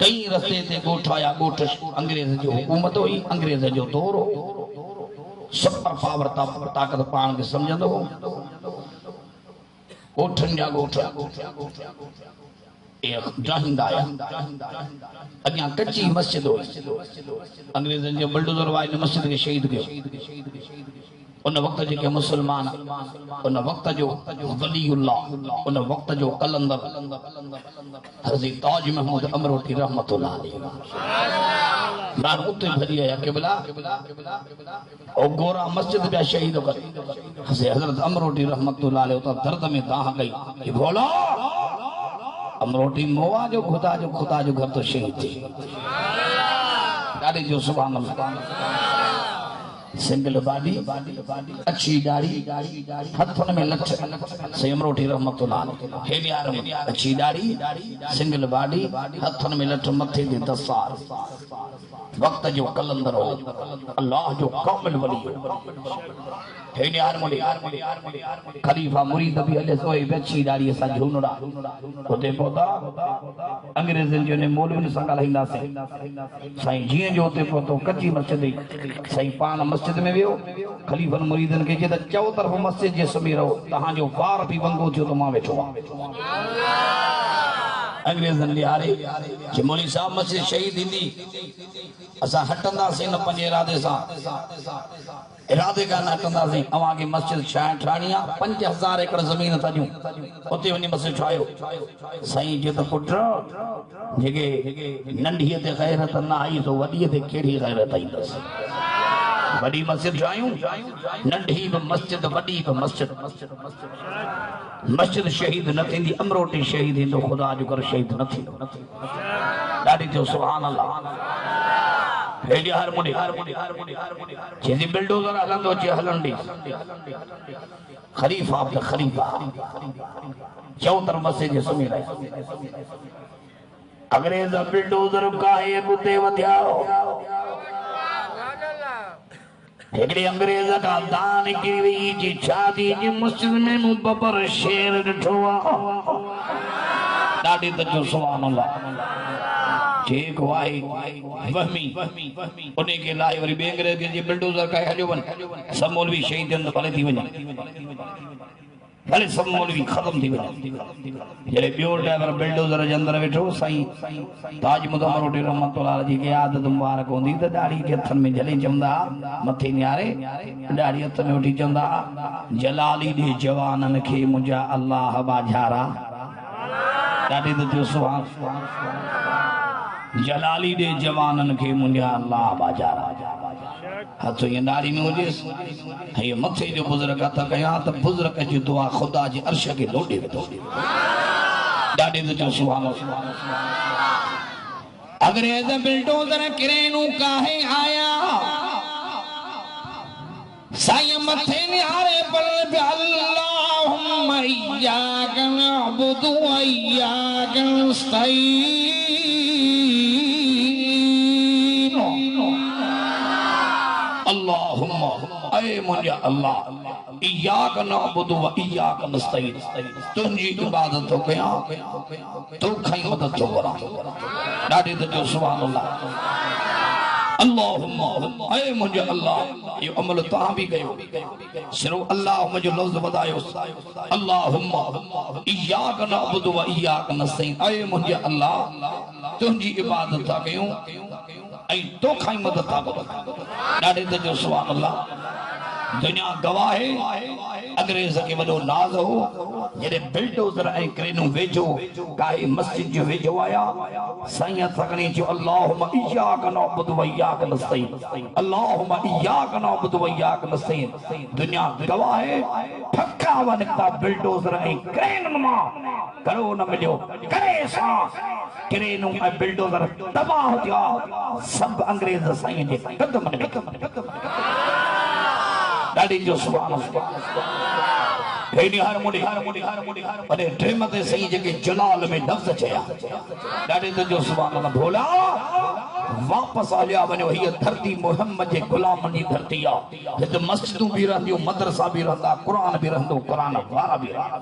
कई रस्ते ते ॻोठ आया ॻोठ अंग्रेज़ जो हुकूमत हुई अंग्रेज़ जो दौर हो सुपर पावर ताकत पाण खे सम्झंदो हो ॻोठनि जा ॻोठ अॻियां कच्ची मस्जिद हुई अंग्रेज़नि जो बुलडोज़र वारे मस्जिद खे शहीद कयो उन वक्त जेके मुसलमान उन वक्त जो वलीउल्लाह उन वक्त जो कलंदर हज़रत ताज महमूद अमरोटी रहमतुल्लाह अलैह नान उते भरी आया क़िबला ओ गोरा मस्जिद पे शहीद कर हज़रत अमरोटी रहमतुल्लाह अलैह तो दर्द में दाह गई कि बोलो अमरोटी मोवा जो खुदा जो घर तो शहीद थी ॾाढी जो सुभान अल्लाह सिंगल बाडी अच्छी दाढ़ी हथन में लठ से अमरोटी रहमतुल्लाह अलैह हेडियार में अच्छी दाढ़ी सिंगल बाडी हथन में लठ मथे दे दस्तार वक्त जो कलंदर हो अल्लाह जो कामिल वली हेडियार में खलीफा मुरीद भी अले सोए अच्छी दाढ़ी सा झूनड़ा होते पौधा अंग्रेजन जो ने मौलवी सा ॻाल्हाईंदा से साईं जीअं जो होते पहुतो कच्ची मस्जिद साईं पान मस्जिद में वियो खलीफन मुरीदन के जे चौ तरफ मस्जिद जे सुम्ही रहो तहां जो वार भी वंगो थियो तो मां वेठो अंग्रेजन लियारे जे मौलवी साहब मस्जिद शहीद इंदी असा हटंदासीं न पंजे इरादे सां इरादे का न हटंदासीं अवां खे मस्जिद ठाहिणी आहे 5000 एकड़ ज़मीन तजूं उते वञी मस्जिद ठाहियो साईं जे त पुट जेके नंढीअ ते गैरत न आई तो वॾीअ ते कहिड़ी गैरत ईंदसि बड़ी मस्जिद ठाहियूं नंढी भी मस्जिद वडी भी मस्जिद मस्जिद शहीद न थींदी अमरोटी शहीद थींदो खुदा जो कर शहीद न थींदो ॾाढी थियो सुभान अल्लाह हेॾे हर मुंडे जेदी बिल्डोज़र हलंदो अचे हलण ॾे खलीफ़ा अब खलीफ़ा चौतर मस्जिद जे सुम्ही रहे अंग्रेज बिल्डोज़र काहे बुते वधिया एकड़े अंग्रेज का दान की वही जी शादी जी मस्जिद में मुबबर शेर ॾिठो ॾाढी तजो सुभान अल्लाह चेक वाई वहमी उन्हें के लाए वरी ॿिए अंग्रेज जे बिल्डोज़र का हलियो वन सब मौलवी शहीद थियनि भले थी वञे भले सब मौलवी खत्म थी वञे जॾहिं ॿियो ड्राइवर बिल्डोज़र जे अंदर वेठो साईं ताज मुदम्मरोटी रहमतुल्लाह जी खे आदत मुबारक हूंदी त ॾाढ़ी खे हथनि में जले चवंदा मथे निहारे ॾाढ़ी हथ में वठी चवंदा जलाली ॾे जवाननि खे मुंहिंजा अल्लाह बाझारा ॾाढी त थियो सुभान जलाली ॾे जवाननि खे मुंहिंजा अल्लाह बाझारा हथ ये नारी में हुजेस ये मथे जो बुजुर्ग हथ कया त बुजुर्ग जी दुआ खुदा जी अर्श के लोटे वेठो ॾाढी त थियो सुभान अंग्रेज बिल्डोज़र क्रेनू काहे आया साईं मथे निहारे पर अल्लाहुम्मा इय्याका नअबुदु व इय्याका नस्तईन अल्लाहुम्मा ऐ मुंहिंजा अल्लाह इय्याका नअबुदु व इय्याका नस्तईन तुंहिंजी इबादत थो कयां तोखां ई मदद थो करां ॾाढी त जो सुभान अल्लाह अल्लाहुम्मा ऐ मुंहिंजा अल्लाह यो अमल तव्हां बि कयो सिर्फ़ अल्लाह मुंहिंजो लफ़्ज़ वधायो अल्लाहुम्मा इय्याका नअबुदु व इय्याका नस्तईन ऐ मुंहिंजा अल्लाह तुंहिंजी इबादत था कयूं ऐं तोखां ई मदद था करूं ॾाढे त जो सुभान अल्लाह दुनिया गवाह है अंग्रेज के वडो नाज हो जॾहिं बिल्डोज़र ऐं क्रेनूं वेझो काई मस्जिद जो वेझो आया साईं थकणी चयो अल्लाहुम्मा इय्याका नअबुदु व इय्याका नस्तईन अल्लाहुम्मा इय्याका नअबुदु व इय्याका नस्तईन दुनिया गवाह है ठका निकता बिल्डोज़र ऐं क्रेन मां करो न मिलियो करे सां क्रेनूं ऐं बिल्डोज़र तबाह थिया सब अंग्रेज साईं जे कदम में ॾाढी जो सुभान हेॾी हर मुड़ी अरे ड्रीम ते सही जेके जलाल में लफ़्ज़ चया ॾाढी त जो सुभान अल्लाह भोला वापस हलिया वञो हीअ धरती मोहम्मद जे गुलामनि जी धरती आहे हिते मस्जिदूं बि रहंदियूं मदरसा बि रहंदा क़ुरान बि रहंदो क़ुरान वारा बि रहंदा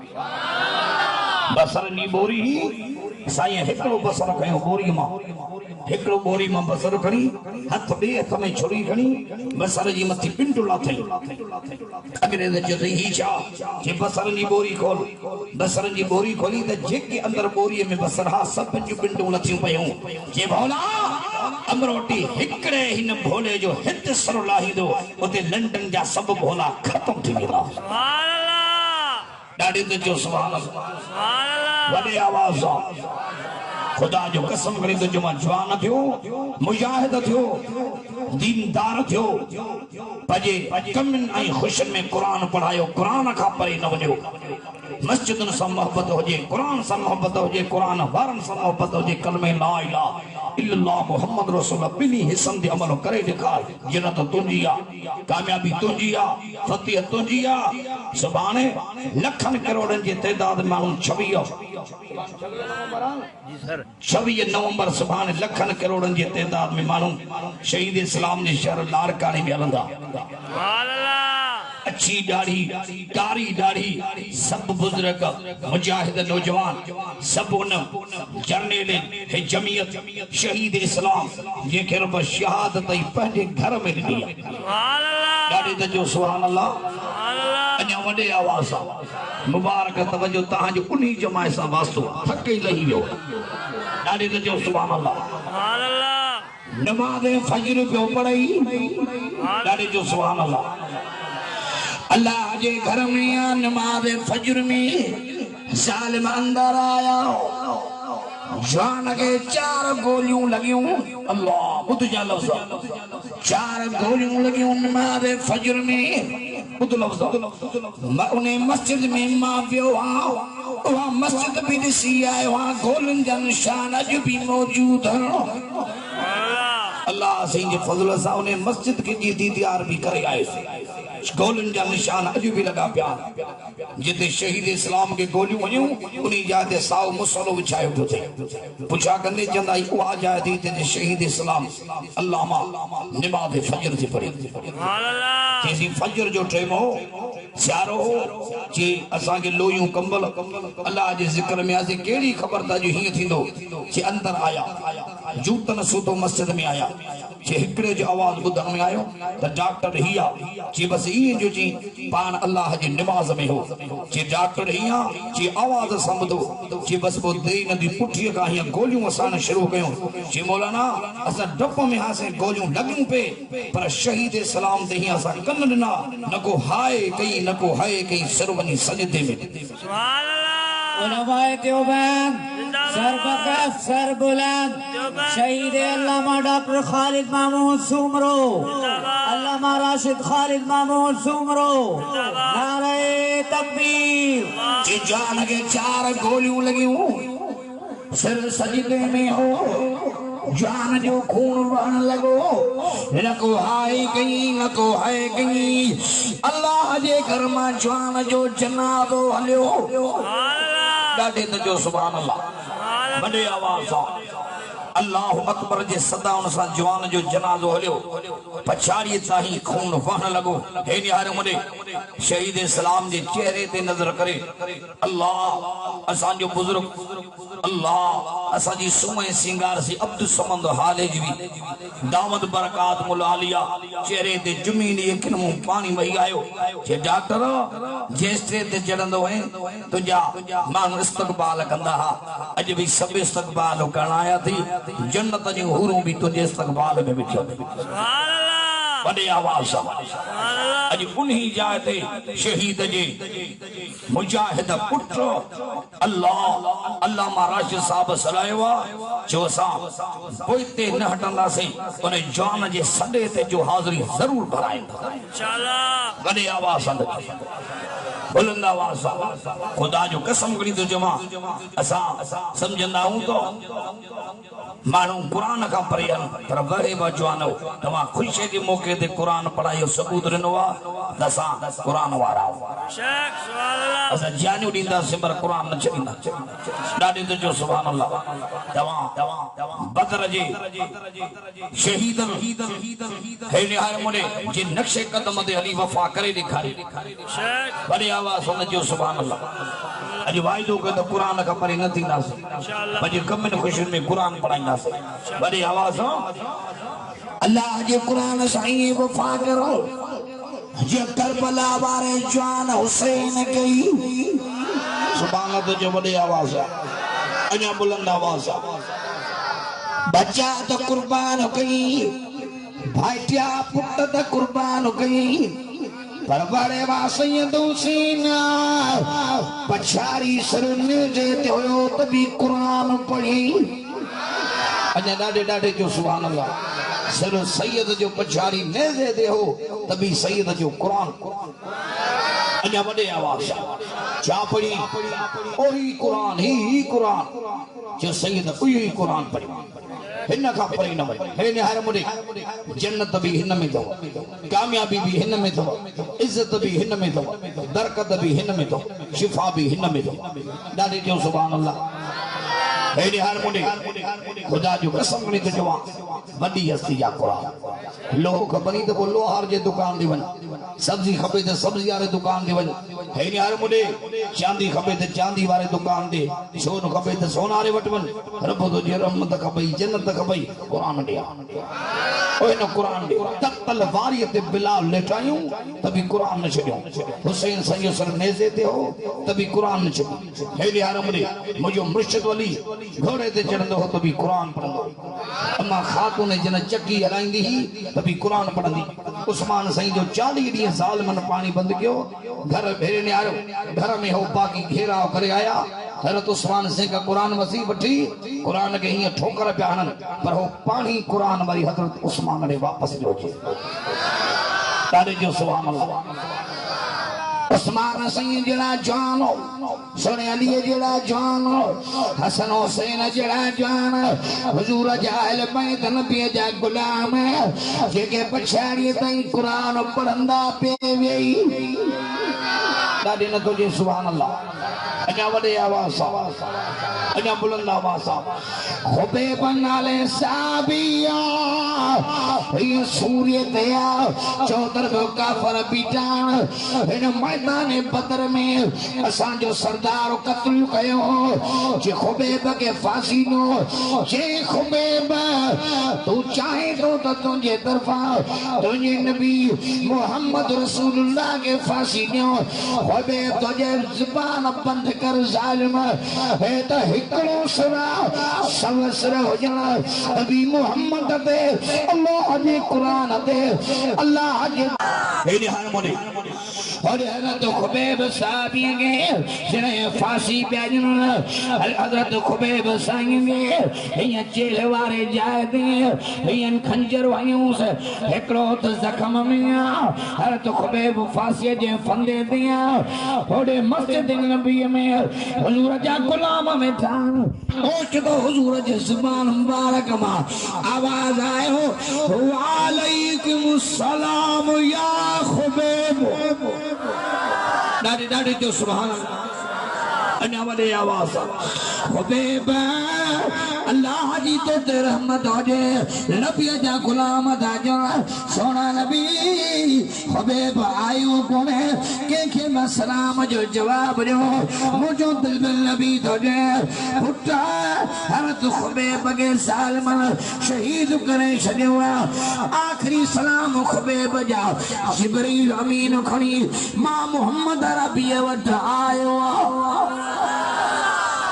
बसर नी बोरी साईं हिकिड़ो बसर कयो बोरी मां हिकिड़ो बोरी मां बसर खणी हथ ॿिए हथ में छुरी खणी बसर जी मथी पिंडु लाथई अंग्रेज चयो ही छा जे बसर जी बोरी खोल बसर जी बोरी खोली त जेके अंदर बोरीअ में बसर हा सब जूं पिंडूं लथियूं पयूं जे भोला अमरोटी हिकिड़े हिन भोले जो हित सर लाहींदो उते लंडन जा सब भोला खत्म थी वेंदा ॾाढी त जो सुभान अल्लाह वॾे आवाज़ सां खुदा जो कसम करे तो जमा जवान थियो मुजाहिद थियो दीनदार थियो पजे कमन ऐं खुशन में कुरान पढ़ायो कुरान का परे न वञो मस्जिदन से मोहब्बत होजे कुरान से मोहब्बत होजे कुरान वारन से मोहब्बत होजे कलमे ला इलाहा इल्लल्लाह मुहम्मद रसूलुल्लाह बिनी हिसन दे अमल करे दिखार जन्नत तुंजी आ कामयाबी तुंजी आ फतेह तुंजी आ सुभाणे लखन करोड़न जे तइदाद माण्हू 26 नवंबर सुभाणे लखन करोड़न जे तइदाद में माण्हू शहीद इस्लाम जे शहर लारकाने में हलंदा अच्छी दाढ़ी कारी दाढ़ी सब बुजुर्ग मुजाहिद नौजवान सब उन जर्नल जमीयत शहीद इस्लाम जेके रब शहादत पंहिंजे घर में ॾिनी आहे ॾाढी त जो सुभान अल्लाह अञा वॾे आवाज़ सां मुबारक तवजो तव्हांजो उन्ही जमाए सां वास्तो थके लही वियो ॾाढे त जो सुभान अल्लाह नमाज़ फजर पियो पढ़ई ॾाढे जो सुभान अल्लाह अल्लाह जे घर में नमाज़ फजर में ज़ालिम अंदर आया जान के 4 गोलियों लगियों अल्लाह बुध जा लफ्ज़ 4 गोलियों लगियों नमाज़ फजर में बुध लफ्ज़ उन्हें मस्जिद में मां वियो वहां मस्जिद भी ॾिसी आयो वहां गोलियुनि जा निशान अॼु भी मौजूद हैं अल्लाह सिंह जे फज़ल सां उन्हें मस्जिद के दीदार भी करे आए गोलियुनि जा निशान अॼु भी लगा पिया जिते शहीद इस्लाम के गोलियूं वञूं उन्ही जाइ ते साओ मुसलो विछायो पियो थिए पुछा कंदे चवंदा उहा जाइ थी जिते शहीद इस्लाम अल्लामा नमाज़ फजर थी पढ़ी चईसी फजर जो टाइम हो सियारो हो जी असांखे लोयूं कंबल अल्लाह जे ज़िक्र में असीं कहिड़ी ख़बर त अॼु हीअं थींदो जे अंदर आया जूतन सूतो मस्जिद में आया जे हिकिड़े जो आवाज़ ॿुधण में आयो त डॉक्टर हिया जे बसि ईअं जो जी पाण अल्लाह जी नमाज़ में हो जे डॉक्टर हिया जे आवाज़ सां ॿुधो जे बसि पोइ देई नदी पुठीअ खां हीअं गोलियूं असां शुरू कयूं जे मौलाना असां डप में हासीं गोलियूं लॻियूं पे पर शहीद सलाम ते हीअं असां कन ॾिना न को हाय कई न को हाय कई सिर वञी सजदे में उलमाए देवबंद सर बकफ सर बुलंद शहीद अल्लामा डॉक्टर खालिद महमूद सुमरो अल्लामा राशिद खालिद महमूद सुमरो नारे तकबीर जी जान के 4 गोलियों लगियों सिर सजदे में हो जान जो खून बहन लगो न को हाय कई न को है कई अल्लाह जे घर में जान जो जनाज़ो हलियो ॾाढे त जो सुभान अल्लाह वॾे आवाज़ सां अल्लाह अकबर जे सदाउन सां जवान जो जनाज़ो हलियो पछाड़ीअ ताईं खून वहण लॻो हे निहारे मुंहिंजे शहीद इस्लाम जे चेहरे ते नज़र करे अल्लाह असांजो बुज़ुर्ग अल्लाह असांजी सुम्ह सिंगार सी अब्दुल समद हाले जी दामद बरकात मुलालिया चेहरे ते जुमीन यकीन मूं पानी वही आयो जे डॉक्टर जेस्ते ते चढ़ंदो है तुंहिंजा माण्हू इस्तक़बाल कंदा हा अॼु भी सभु इस्तक़बाल करण आया थी जन्नत जी हूरूं भी तुझे इस्तक़बाल में बिठो वॾे आवाज़ सां अॼु उन्ही जाइ ते शहीद जे मुजाहिद पुट अल्लाह अल्लामा राशिद साहब सलायो जो असां पोइते न हटंदासीं उन जान जे सॾे ते जो हाज़िरी ज़रूर भराईंदा इंशाअल्लाह वॾे आवाज़ सां बुलंद आवाज़ सां खुदा जो कसम खणी थो चवां असां सम्झंदा आहियूं तो माण्हू क़ुरान खां परे आहिनि पर वॾे जवान तव्हां ख़ुशीअ जे मौक़े ते क़ुरान पढ़ायो सबूत ॾिनो आहे त असां क़ुरान वारा असां जानियूं ॾींदासीं पर क़ुरान न छॾींदासीं ॾाढे त जो सुभान अल्लाह तव्हां बदर जे शहीद हे निहारे मुने जे नक्शे कदम ते हली वफ़ा करे ॾेखारी वॾे आवाज़ हुन जो सुभान अल्लाह अॼु वाइदो कयो त क़ुरान खां परे न थींदासीं अॼु कमनि ख़ुशियुनि में क़ुरान पढ़ाईंदासीं वॾे आवाज़ सां अल्लाह जे क़ुरान सां ईअं वफ़ा करो जे करबला वारे जवान हुसैन कई सुभान अल्लाह जो वॾे आवाज़ सां अञा बुलंद आवाज़ सां बच्चा त कुर्बान कई भाइटिया पुट त कुर्बान कई पर बड़े वासई दूसरीना पछाड़ी सरने जे ते होयो तभी कुरान पढ़ी अने डाडे जो सुभान अल्लाह सर सैयद जो पछाड़ी ने दे हो तभी सैयद जो कुरान अने बड़े आवाज जा पढ़ी ओही कुरान ही कुरान जो सैयद ओही कुरान पढ़ी हिन का परे न वई हे निहार मुडे जन्नत भी हिन में दो कामयाबी भी हिन में दो इज्जत भी हिन में दो बरकत भी हिन में दो शिफा भी हिन में दो दादी जो सुभान अल्लाह हे निहार मुडे खुदा जो कसम खणी तो जवा वडी हस्ती जा कुरान लोह खबनी तो लोहार जे दुकान दी वन सब्जी खपे तो सब्जी वाले दुकान दी वन हे निहार मुडे चांदी खपे तो चांदी वाले दुकान दे सोन खपे तो सोनारे वट वन रब तो जे रहमत खपे जन्नत खपे कुरान दे ओ इन कुरान तब तलवारी ते बिलाल लेटायूं तभी कुरान न छड़ियो हुसैन सैयद सर नेज़े ते हो तभी कुरान न छड़ियो हेली हरमरी मुझो मुर्शिद वली घोड़े ते चढ़ंदो हो तभी कुरान पढ़ंदो अम्मा खातून जन चक्की हलाईंदी ही तभी कुरान पढ़ंदी उस्मान सैयद जो 40 डी साल मन पानी बंद कियो घर भेरे ने आयो घर में हो बाकी घेराव करे आया हजरत उस्मान सिंह का कुरान वसी वठी कुरान के ही ठोकर पे हनन पर हो पानी कुरान वाली हजरत उस्मान ने वापस जोचे तारे जो सुभान अल्लाह उस्मान सिंह जड़ा जान सोने अली जड़ा जान हसन हुसैन जड़ा जान हुजूर जाल बैत नबी जा गुलाम जेके पछाड़ी तई कुरान पढ़ंदा पे वेई दादी न तुझे सुभान अल्लाह अजा वडे आवाज अजा बुलंद आवाज खुबैब नाले साबिया ये सूर्य दया चौधर को काफर बीटान इन मैदान बदर में असां जो सरदार कत्ल कयो जे खुबैब के फांसी नो जे खुबैब तू चाहे तो तुझे तरफा तुझे नबी मोहम्मद रसूलुल्लाह के फांसी नो खुबैब तुझे जुबान बंद कर जालिम है तो हिकड़ो सरा सवसर हो जाना नबी मोहम्मद दे अल्लाह दे कुरान दे अल्लाह दे हेली हारमोनी और हजरत खुबैब साहब के जिने फांसी प्याजन हजरत खुबैब साईं के ये जेल वाले जाए दे ये खंजर वायूं से एकड़ो तो जख्म में हजरत खुबैब फांसी जे फंदे दिया थोड़े मस्जिद नबी में हुजूर जा गुलाम में ठान ओच तो हुजूर जे जुबान मुबारक मा आवाज आयो वालेकुम सलाम या खुबैब दादी दादी जो सुभान अल्लाह अन्या वाले आवाज खुबैब अल्लाह जी तो ते रहमत हो जे नबी जा गुलाम दा जो सोना नबी खुबैब आयो कोने के मैं सलाम जो जवाब दो मुझो दिल बिल नबी तो जे उठा हरत खुबैब के सालमन शहीद करे छडिया आखिरी सलाम खुबैब जा जिब्रील अमीन खणी मां मोहम्मद अरबी वट आयो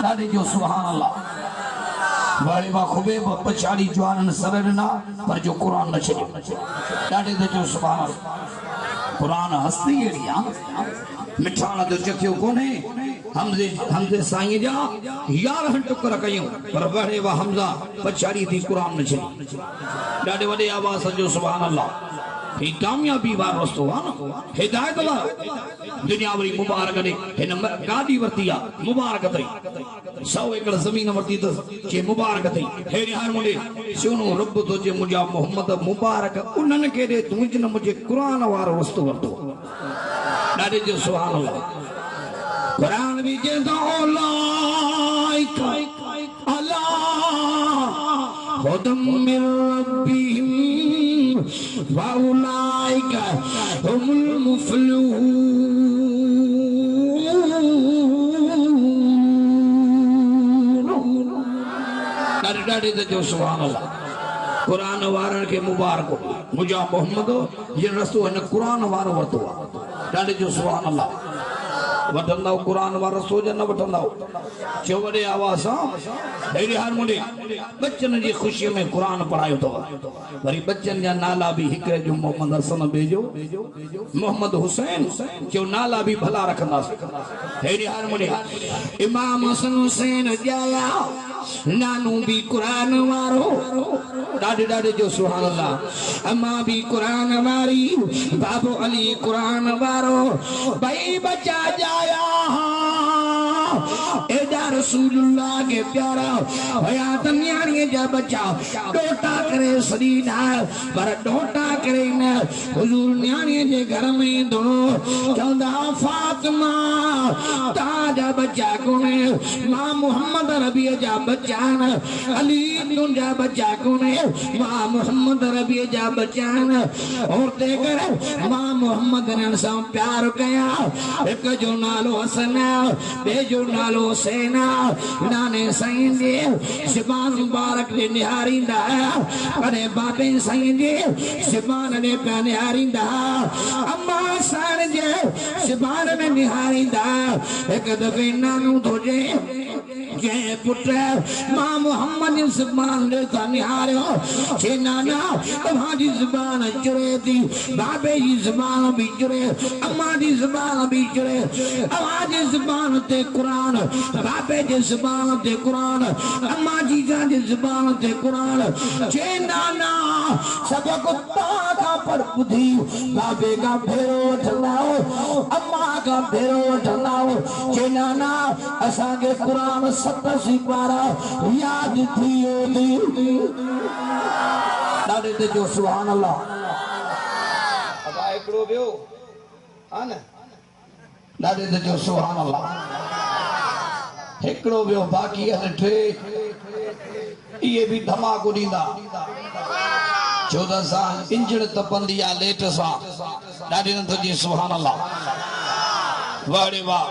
दादी जो सुभान अल्लाह वाले वा खुबैब पछाड़ी जवान सरना पर जो कुरान न छे दादी जो सुभान अल्लाह कुरान हस्ती एड़िया मिठाण तो चखियो कोने हमजे साईं जा 11 टुकर कयूं पर वाले वा हमजा पछाड़ी थी कुरान न छे दादी वडे आवाज जो सुभान अल्लाह ही कामयाबी वार रस्तो आ ना हिदायत वार दुनिया वरी मुबारक ने इन गाड़ी वर्तिया मुबारक थई 100 एकड़ जमीन वर्ती तो जे मुबारक थई हे हार मुंडे सुनो रब तो जे मुजा मोहम्मद मुबारक उनन के दे तू जिन मुझे कुरान वार रस्तो वर्तो दादे जो सुभान अल्लाह कुरान भी जे दो लाइक अल्लाह खुदम मिर रब्बिहिम वाउलाइक हुमुल मुफलिहून दादी जो सुभान अल्लाह कुरान वारन के मुबारक मुजा मोहम्मद ये रस्तो न कुरान वार वरतो दादी जो सुभान अल्लाह वठंदाओ कुरान वारो सोज न वठंदाओ चवड़े आवाज हेरी हारमोनी बच्चन जी खुशी में कुरान पढ़ायो तो वरी बच्चन जा नाला भी हिकरे जो मोहम्मद हसन भेजो मोहम्मद हुसैन जो नाला भी भला रखंदा हेरी हारमोनी इमाम हसन हुसैन जाया नानू भी कुरान वारो दादी दादी जो सुभान अल्लाह अम्मा भी कुरान वारी बाबू अली कुरान वारो भाई बच्चा जाया एदा रसूलुल्लाह के प्यारा भया तन्याणी जा बच्चा डोटा करे सदीना पर डोटा करे न हुजूर न्याणी जे घर में दो चंदा फातिमा ताजा बच्चा कोने मां मोहम्मद रबी जा बच्चा अली तुझा बच्चा कोने मां मोहम्मद रबी जा बच्चा और देकर मां मोहम्मद ने सब प्यार कया एक जो नालो हसन बे जो नालो सेना नाने साईं जे ज़बान मुबारक ने निहारींदा कने बाबे साईं जे ज़बान ने पिया निहारींदा अम्मा साईं जे ज़बान में निहारींदा एक दफ़े नानू तुझे जे पुट मां मोहम्मद ज़बान ने था निहारियो जे नाना तुम्हारी ज़बान चुरे थी बाबे जी ज़बान भी चुरे अम्मा जी ज़बान भी चुरे अम्मा जी ज़बान ते कुरान बाबे जी ज़बान ते कुरान अम्मा जी जी ज़बान ते कुरान जे नाना सब कुत्ता का पर बुधी बाबे का भेरो ठलाओ अम्मा का भेरो ठलाओ जे नाना असा के कुरान 87 पारा याद थी ॾाढे ते जो सुभान अल्लाह अगा एकड़ो बियो हा न ॾाढे ते जो सुभान अल्लाह एकड़ो बियो बाकी है टे ये भी धमाको दींदा 14 साल इंजण तपंदी आ लेट सा ॾाढे न जी सुभान अल्लाह वाड़े वाह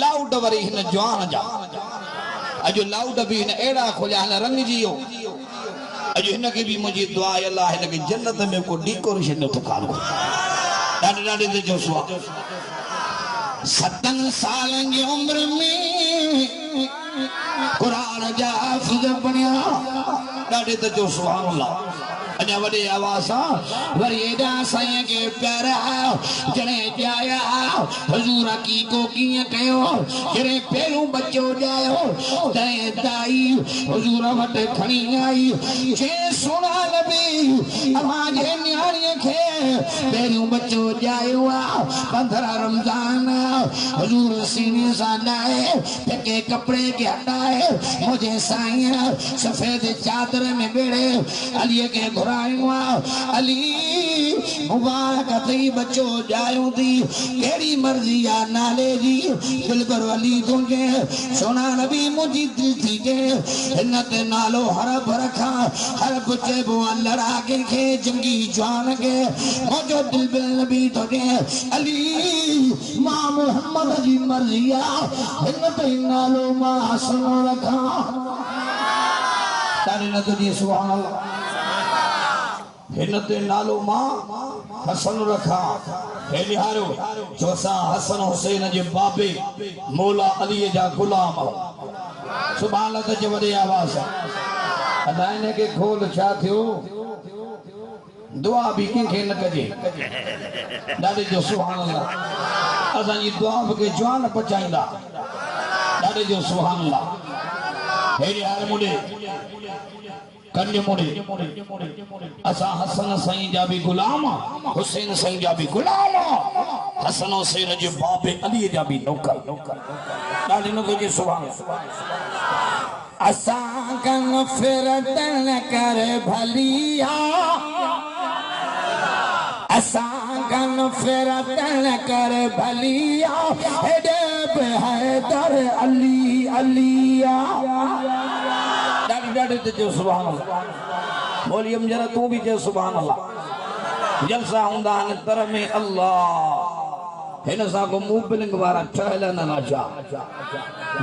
लाउड वरी हिन जवान जा अजो लाउड भी हिन एड़ा खोलिया हिन रंग जियो अजो हिन के भी मुझी दुआ है अल्लाह हिन के जन्नत में को डेकोरेशन तो कारो ॾाढे ॾाढे ते जो सुभान 7 सालन जी उम्र में कुरान जा हफ़्ज़ बणिया ॾाढे ते जो सुभान अल्लाह अने वडे आवाज़ वरी एडा साईं के प्यारा जने जाया हुजूर की को किए कयो जरे पेरू बच्चो जायो तए दाई हुजूर वट खणी आई जे सोना नबी आवाज न्याणी के पेरू बच्चो जायो 15 रमजान हुजूर सीने सा लाए फेके कपड़े के हटाए मुझे साईं सफेद चादर में बेड़े अली के अली मुबारक थी बच्चो जायो थी केड़ी मर्जी या नाले जी दिलबर अली तुझे सोना नबी मुझी दिल थी के हिन्नते नालो हरब रखा हरब चेबो लड़ा के जंगी जवान के मुझो दिलबर नबी तुझे अली मां मोहम्मद जी मर्जी या हिन्नते नालो मां हसन रखा तारे न तुझे सुभान अल्लाह हिन्नते नालो मां हसन रखा हे निहारो जो सा हसन हुसैन जे बाबे मौला अली जा गुलाम सुभान अल्लाह जे वडे आवाज अदाने के खोल छा थियो दुआ भी के न कजे ॾाढे जो सुभान अल्लाह असा जी दुआ के जान पचाईंदा ॾाढे जो सुभान अल्लाह हे निहार मुडे कन्या मुड़े असा हसन साईं जा भी गुलाम हुसैन साईं जा भी गुलाम हसन हुसैन जे बाबे अली जा भी नौकर ॾाढी न कोई सुभान असा कन फिरत न कर भलिया असा कन फिरत न कर भलिया हेडे पे हैदर अली अलिया ॾाढे ते जो सुभान अल्लाह बोलियम जरा तू भी जो सुभान अल्लाह जलसा हुंदा न तर में अल्लाह हिन सा को मोबिलिंग वारा ठहल न नाचा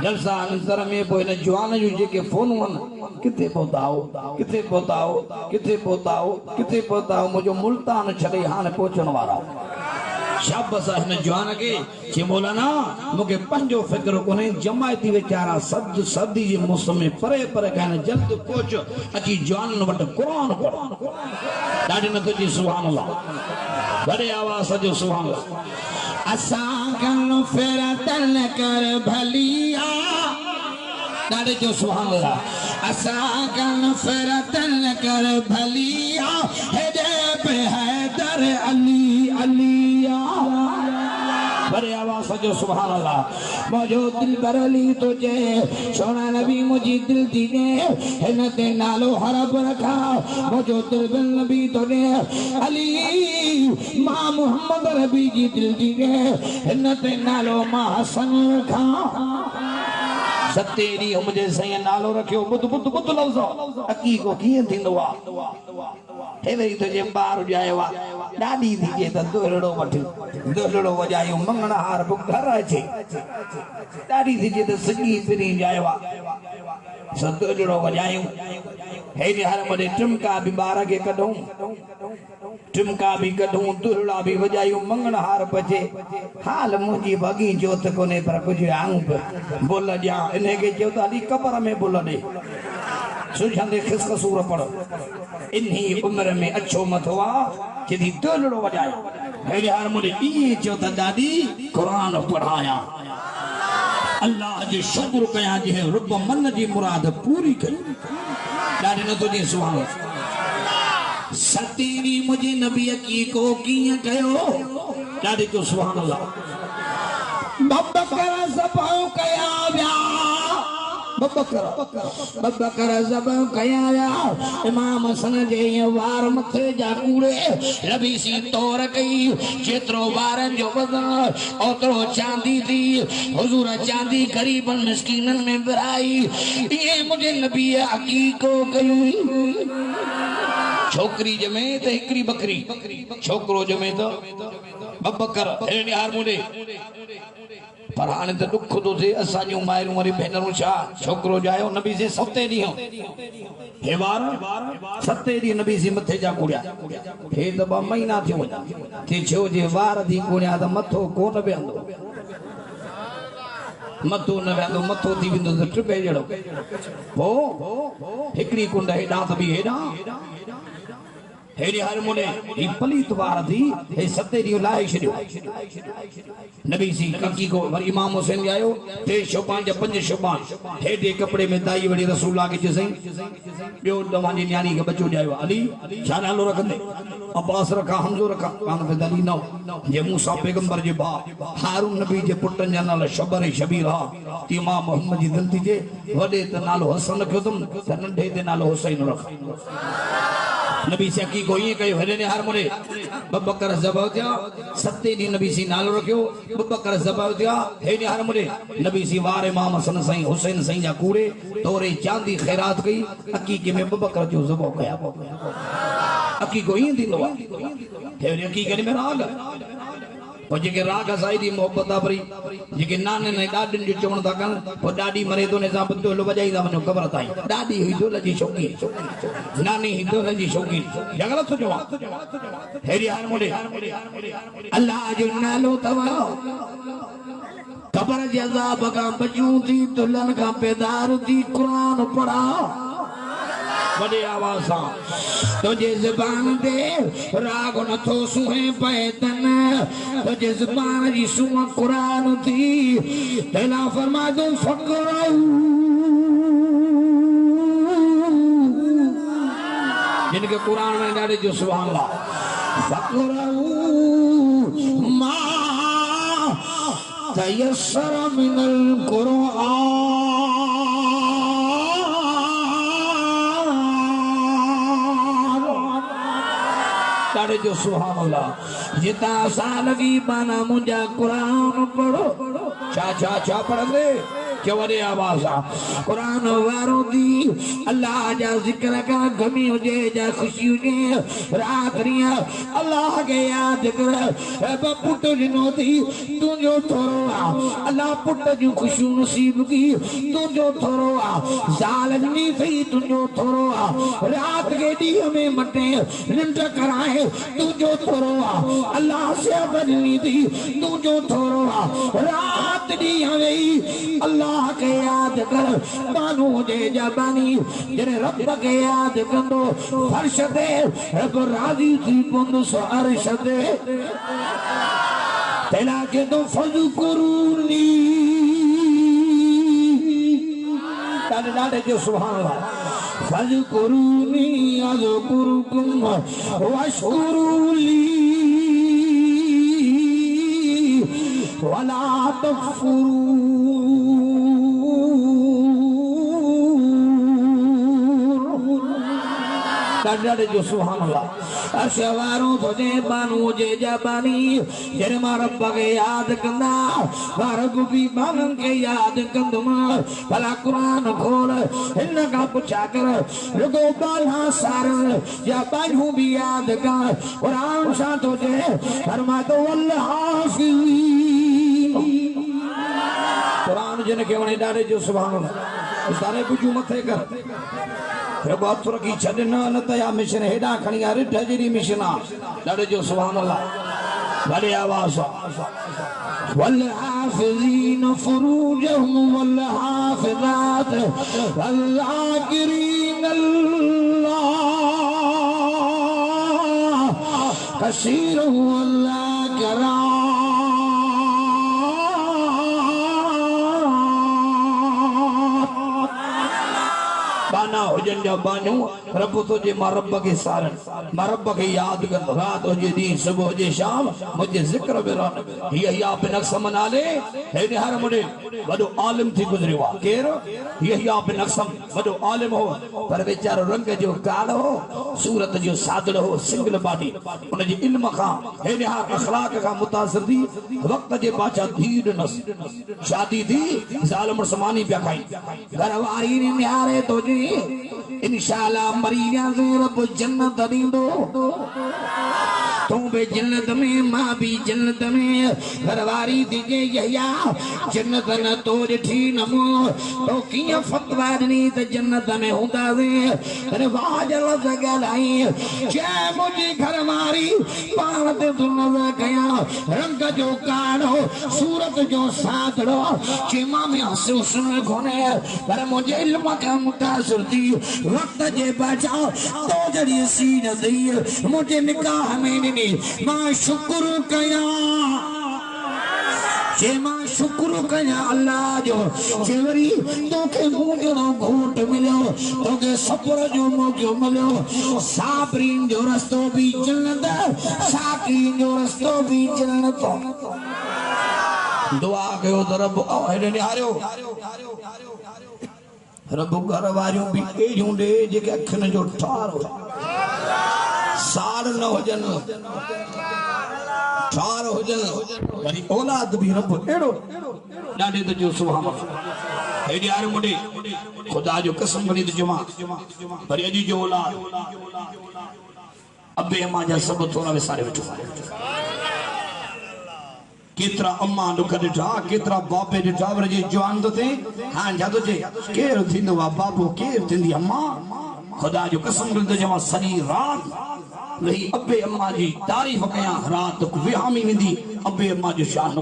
जलसा अंतर में पोइ हिन जवान जो जेके फोन वन किथे पहुताओ किथे पहुताओ किथे पहुताओ किथे पहुताओ मुझो मुल्तान छड़े हाने पहुचण वारा शाबाश हिन जवान के जे मौलाना मुके पंजो फिक्र कोने जमायती बेचारा सदी जे मौसम में परे परे कहने जल्द पहुंच अची जवान वट कुरान पढ़ ॾाढी न तुझी सुभान अल्लाह बड़े आवाज जो सुभान अल्लाह असा कन फिरत न कर भलिया ॾाढे जो सुभान अल्लाह असा कन फिरत न कर भलिया हेडे पे हैदर अली अलिया बड़े आवाज जो सुभान अल्लाह मुझो दिल बरली तुझे सोना नबी मुझी दिल दीने हिन ते नालो हरब रखा मुझो दिल नबी तुझे अली मां मोहम्मद नबी जी दिल दीने हिन ते नालो मां हसन रखा सतेरी मुझे सही नालो रखियो बुध बुध बुध लफ्ज़ अकी को किए थींदो आ हे वरी तुझे बार जायो आ डाडी थी जे त दोलड़ो वठ दोलड़ो वजायो मंगण हार बु घर अचे डाडी थी जे त सगी पिरी जायवा दोलड़ो वजायो हेॾे हर मॾे टिमका बि ॿार खे कढूं टिमका भी कढूं दुहड़ा भी वजायूं मंगण हार बजे हाल मुंहिंजी भगी जोत कोने पर कुछ आऊं बोल ॾियां इन खे चयो त हली कबर में बोल ॾे सुझंदे खिसकसूर पढ़ इन्ही उम्र में अच्छो मथो आ जदी दुहड़ो वजायो हेॾे हर मुंहिंजे इहे चयो त ॾाॾी क़ुरान पढ़ाया अल्लाह जो शुक्र कयां जंहिं रुब मन जी मुराद पूरी कई ॾाॾी न तुंहिंजी सुभाणे सतीरी मुझे नबी की को किया कयो ॾाढी तो सुभान अल्लाह बबकर ज़बाउ कया व्या बबकर ज़बाउ कया व्या इमाम हसन जे वार मथे जा कूड़े रबी सी तौर कई जेतरो वारन जो वजन ओतरो चांदी थी हुजूर चांदी गरीबन मिस्कीनन में विराई ये मुझे नबी हकीको कई छोकरी जमे तो हिकड़ी बकरी छोकरो जमे तो बबकर हेॾे हार मुंडे पर हाणे त दुख थो थिए असां जूं माइरूं वरी भेनरूं छा छोकरो जायो नबी से सते ॾींहं हे वार सते ॾींहं नबी से मथे जा कुड़िया हे त 2 महीना थियो थी छो जे वार थी कुड़िया त मथो कोन वेंदो मथो न वेंदो मथो थी वेंदो त टिपे जहिड़ो पोइ हिकड़ी कुंड हेॾां त बि हेॾां हेॾे हर मुने ही पलीत वार थी हे सते ॾींहं लाहे छॾियो नबी सी ककी को वरी इमाम हुसैन आयो 3 शोबान जा 5 शोबान हेॾे कपड़े में दाई वड़ी रसूलुल्लाह खे चई ॿियो तव्हांजी न्याणी खे बचो ॼायो अली छा नालो रखंदे अब्बास रखा हमजो रखा कान पे दली न जे मूसा पैगंबर जे भाउ हारून नबी जे पुटन जा नाला शबर शबीर हा इमाम मोहम्मद जी दिल थी जे वॾे त नालो हसन रखियो तुम त नंढे ते नालो हुसैन रख नबी से की कोई कयो हेॾे हर मुने बबकर ज़बाउ थिया सते ॾींहं नबी सी नालो रखियो बबकर ज़बाउ थिया हेॾे हर मुने नबी सी वार इमाम हसन साईं हुसैन साईं जा कूड़े तोरे चांदी खैरात कई अकीके में बबकर जो ज़बाउ कया अकीको ईअं थींदो आहे हेॾे अकीके में राग और जेके राग साईं दी मोहब्बत आ भरी जेके नाने ने ॾाॾिन जो चवण था कन पोइ ॾाॾी मरे तो ने सां ॿुधो वॼाईंदा वञो क़बर ताईं ॾाॾी हुई दोल जी शौक़ीन नानी हुई दोल जी शौक़ीन या ग़लति थो चवां हेॾे हार मुंडे अल्लाह जो नालो अथव क़बर जे अज़ाब खां बचूं थी दुल्हन खां बेदार थी क़ुरान पढ़ा बड़े आवाज सां तुझे ज़बान दे राग न थो सुहे पए तन तुझे ज़बान जी सुह क़ुरान थी तेला फरमा दो फकराऊ जिनके कुरान में ॾाढे जो सुभान अल्लाह फकराऊ मा तयस्सर मिनल क़ुरान ॾाढे जो सुभान अल्लाह जिता सा लगी बाना मुंहिंजा क़ुरान पढ़ो छा पढ़ंदे के वॾे आवाज़ सां क़ुरान वारो थी अल्लाह जा ज़िक्र का गमी हुजे जा ख़ुशी हुजे रात ॾींहं अल्लाह के यादि कर पुट ॾिनो थी तुंहिंजो थोरो आहे अल्लाह पुट जूं ख़ुशियूं नसीब की तुंहिंजो थोरो आहे ज़ाल ॾिनी अथई तुंहिंजो थोरो आहे रात के ॾींहं में मटे निंड कराए तुंहिंजो थोरो आहे अल्लाह सिहत ॾिनी थी तुंहिंजो थोरो आहे रात ॾींहं वेही अल्लाह के याद कर मानू जे जबानी जने रब के याद कंदो फर्श दे रब राजी थी पंदो सो अर्श दे तेला के तो फज़कुरूनी ॾाढे जो सुभान अल्लाह फज़कुरूनी अज़कुरुकुम वशकुरूली वला तकफुरू डाडे जो सुभान अल्लाह अशवारो तुझे बानू जे जाबानी जरे मां रब के याद कंदा वारगु भी बानन के याद कंदमा भला कुरान खोल इन का पूछा कर रुको बाला सार या बानू भी याद कर कुरान सा तुझे फरमा दो अल्लाह कुरान जन के वणे डाडे जो सुभान अल्लाह सारे बुजू मथे कर बात रखी छड़ना न तया मिशन हेडा खणी आ रिठ जेडी मिशन आ डाडे जो सुभान अल्लाह बड़ी आवाज वल हाफिजीन फुरूजहुम वल हाफिजात वल आकिरीन अल्लाह कसीर वल करा बाना हो जन जा बानू रब तो जे मां रब के सारन मां रब के याद कर रात हो जे दिन सुबह हो जे शाम मुझे जिक्र बेरान ये या पे नक्सम नाले हे हर मुडे वडो आलिम थी गुजरिवा केर ये या पे नक्सम वडो आलिम हो पर बेचारो रंग जो कालो सूरत जो सादड़ हो सिंगल बॉडी उन जे इल्म का हे हर अखलाक का मुतासिर थी वक्त जे बाचा धीर नस शादी थी जालम समानी पे खाई घरवारी ने न्यारे तो जी इंशाअल्लाह मरीना से रब जन्नत दींदो तू बे जन्नत में मां भी जन्नत में घरवारी दिजे यया जन्नत न तोड़ ठी नमो तो किया फतवा नी त जन्नत में हुंदा वे अरे वाह जल जगलाई जय मुझे घरवारी पाण ते दुन गया रंग जो काढ़ो सूरत जो सादड़ो चेमा में हंसो सुन कोने पर मुझे इल्म का मुतासिर थी वक्त जे बचाओ तो जड़ी सीन दी मुझे निकाह में नहीं मां शुक्र कया जे मां शुक्र कया अल्लाह जो जेवरी तोखे मुंजो घोट मिलो तोखे सब्र जो मौको मिलो साबरीन जो रस्तो भी जन्नत साकीन जो रस्तो भी जन्नत दुआ कयो तो रब हेडे निहारियो रब घर वारियों भी एजूं दे जेके अखन जो ठार हो साड़ न होजन ठार होजन वरी औलाद भी रब एड़ो डाडे तो जो सुभान अल्लाह हेडी यार मुडे खुदा जो कसम बनी तो जमा वरी अजी जो औलाद अबे अम्मा जा सब थोड़ा वे सारे बैठो केतरा अम्मा दुख दिठा केतरा बापे दिठा वरजे जवान तो थे हां जादो जे केर थिंदो वा बापो केर थिंदी अम्मा खुदा जो कसम बनी तो जमा सजी रात वही अबे अम्मा जी तारीफ कया रात को विहामी विंदी अबे अम्मा जो शान न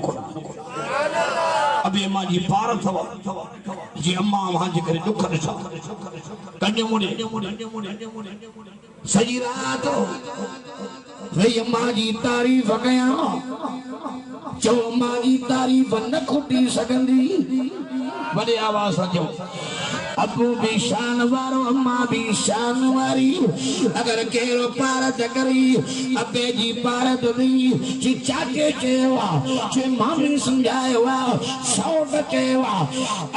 अबे अम्मा जी पार थव जी अम्मा वहां जे करे दुख दिठा कन्ने मुडे सजी रात वही अम्मा जी तारीफ कया जो अम्मा जी तारीफ न खुटी सकंदी बड़े आवाज जो अबू भी शान वारो अम्मा भी शान वारी अगर केरो पारत करी अबे जी पारत दी ची चाटे चेवा ची मामी समझाएवा सौट चेवा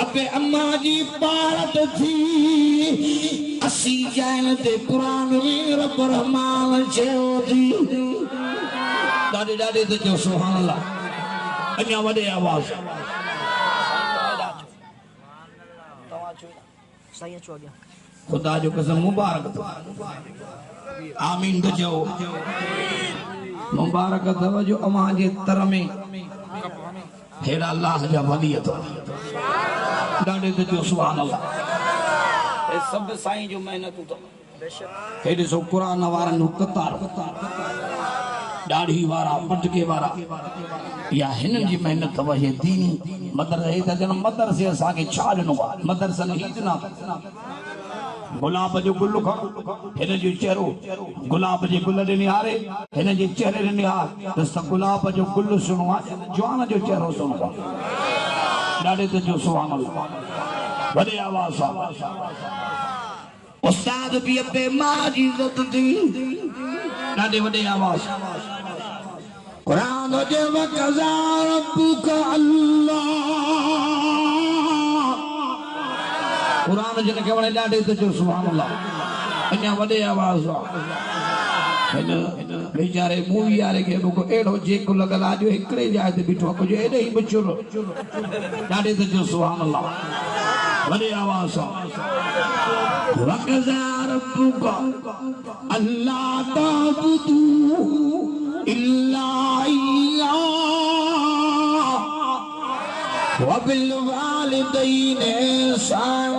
अबे अम्मा जी पारत थी असी जान ते कुरान वीर रहमान चेओ थी दादी दादी तो जो सुभान अल्लाह अन्या वडे आवाज खुदा जो कसम मुबारक आमीन तो जो मुबारक थव जो अमा जे तर में हेड़ा अल्लाह जा वलियत डाडे तो जो सुभान अल्लाह ए सब साईं जो मेहनत तो हेडे सो कुरान वारन कतार दाढ़ी वारा पटके वारा या हिनन जी मेहनत थव ये दीनी मदरसे हे त मदरसे असा के छा ॾिनो आहे मदरसा नहीं इतना गुलाब जो गुल खड़ो हिन जो चेहरो गुलाब जे गुल ॾे निहारे हिन जे चेहरे ॾे निहार त गुलाब जो गुल सुनो आहे जवान जो चेहरो सुनो आहे ॾाढे त जो सुभान अल्लाह वॾे आवाज़ सां उस्ताद भी अबे मां जी इज्जत दी ॾाढे वॾे आवाज़ कुरान जे वक़ज़ा रब्बुका अल्लाह कुरान जन के वणे ॾाढे त जो सुभान अल्लाह अञा वॾे आवाज़ हिन बेचारे मूवी वारे खे रुगो अहिड़ो जेको लॻल आहे जो हिकिड़े जाइ ते बीठो कुझु एॾे ई बुचुर ॾाढे त जो सुभान अल्लाह वॾे आवाज़ सां वक़ज़ा रब्बुका अल्ला ताबुदू इल्ला इय्याह वबिल वालिदैन ihsan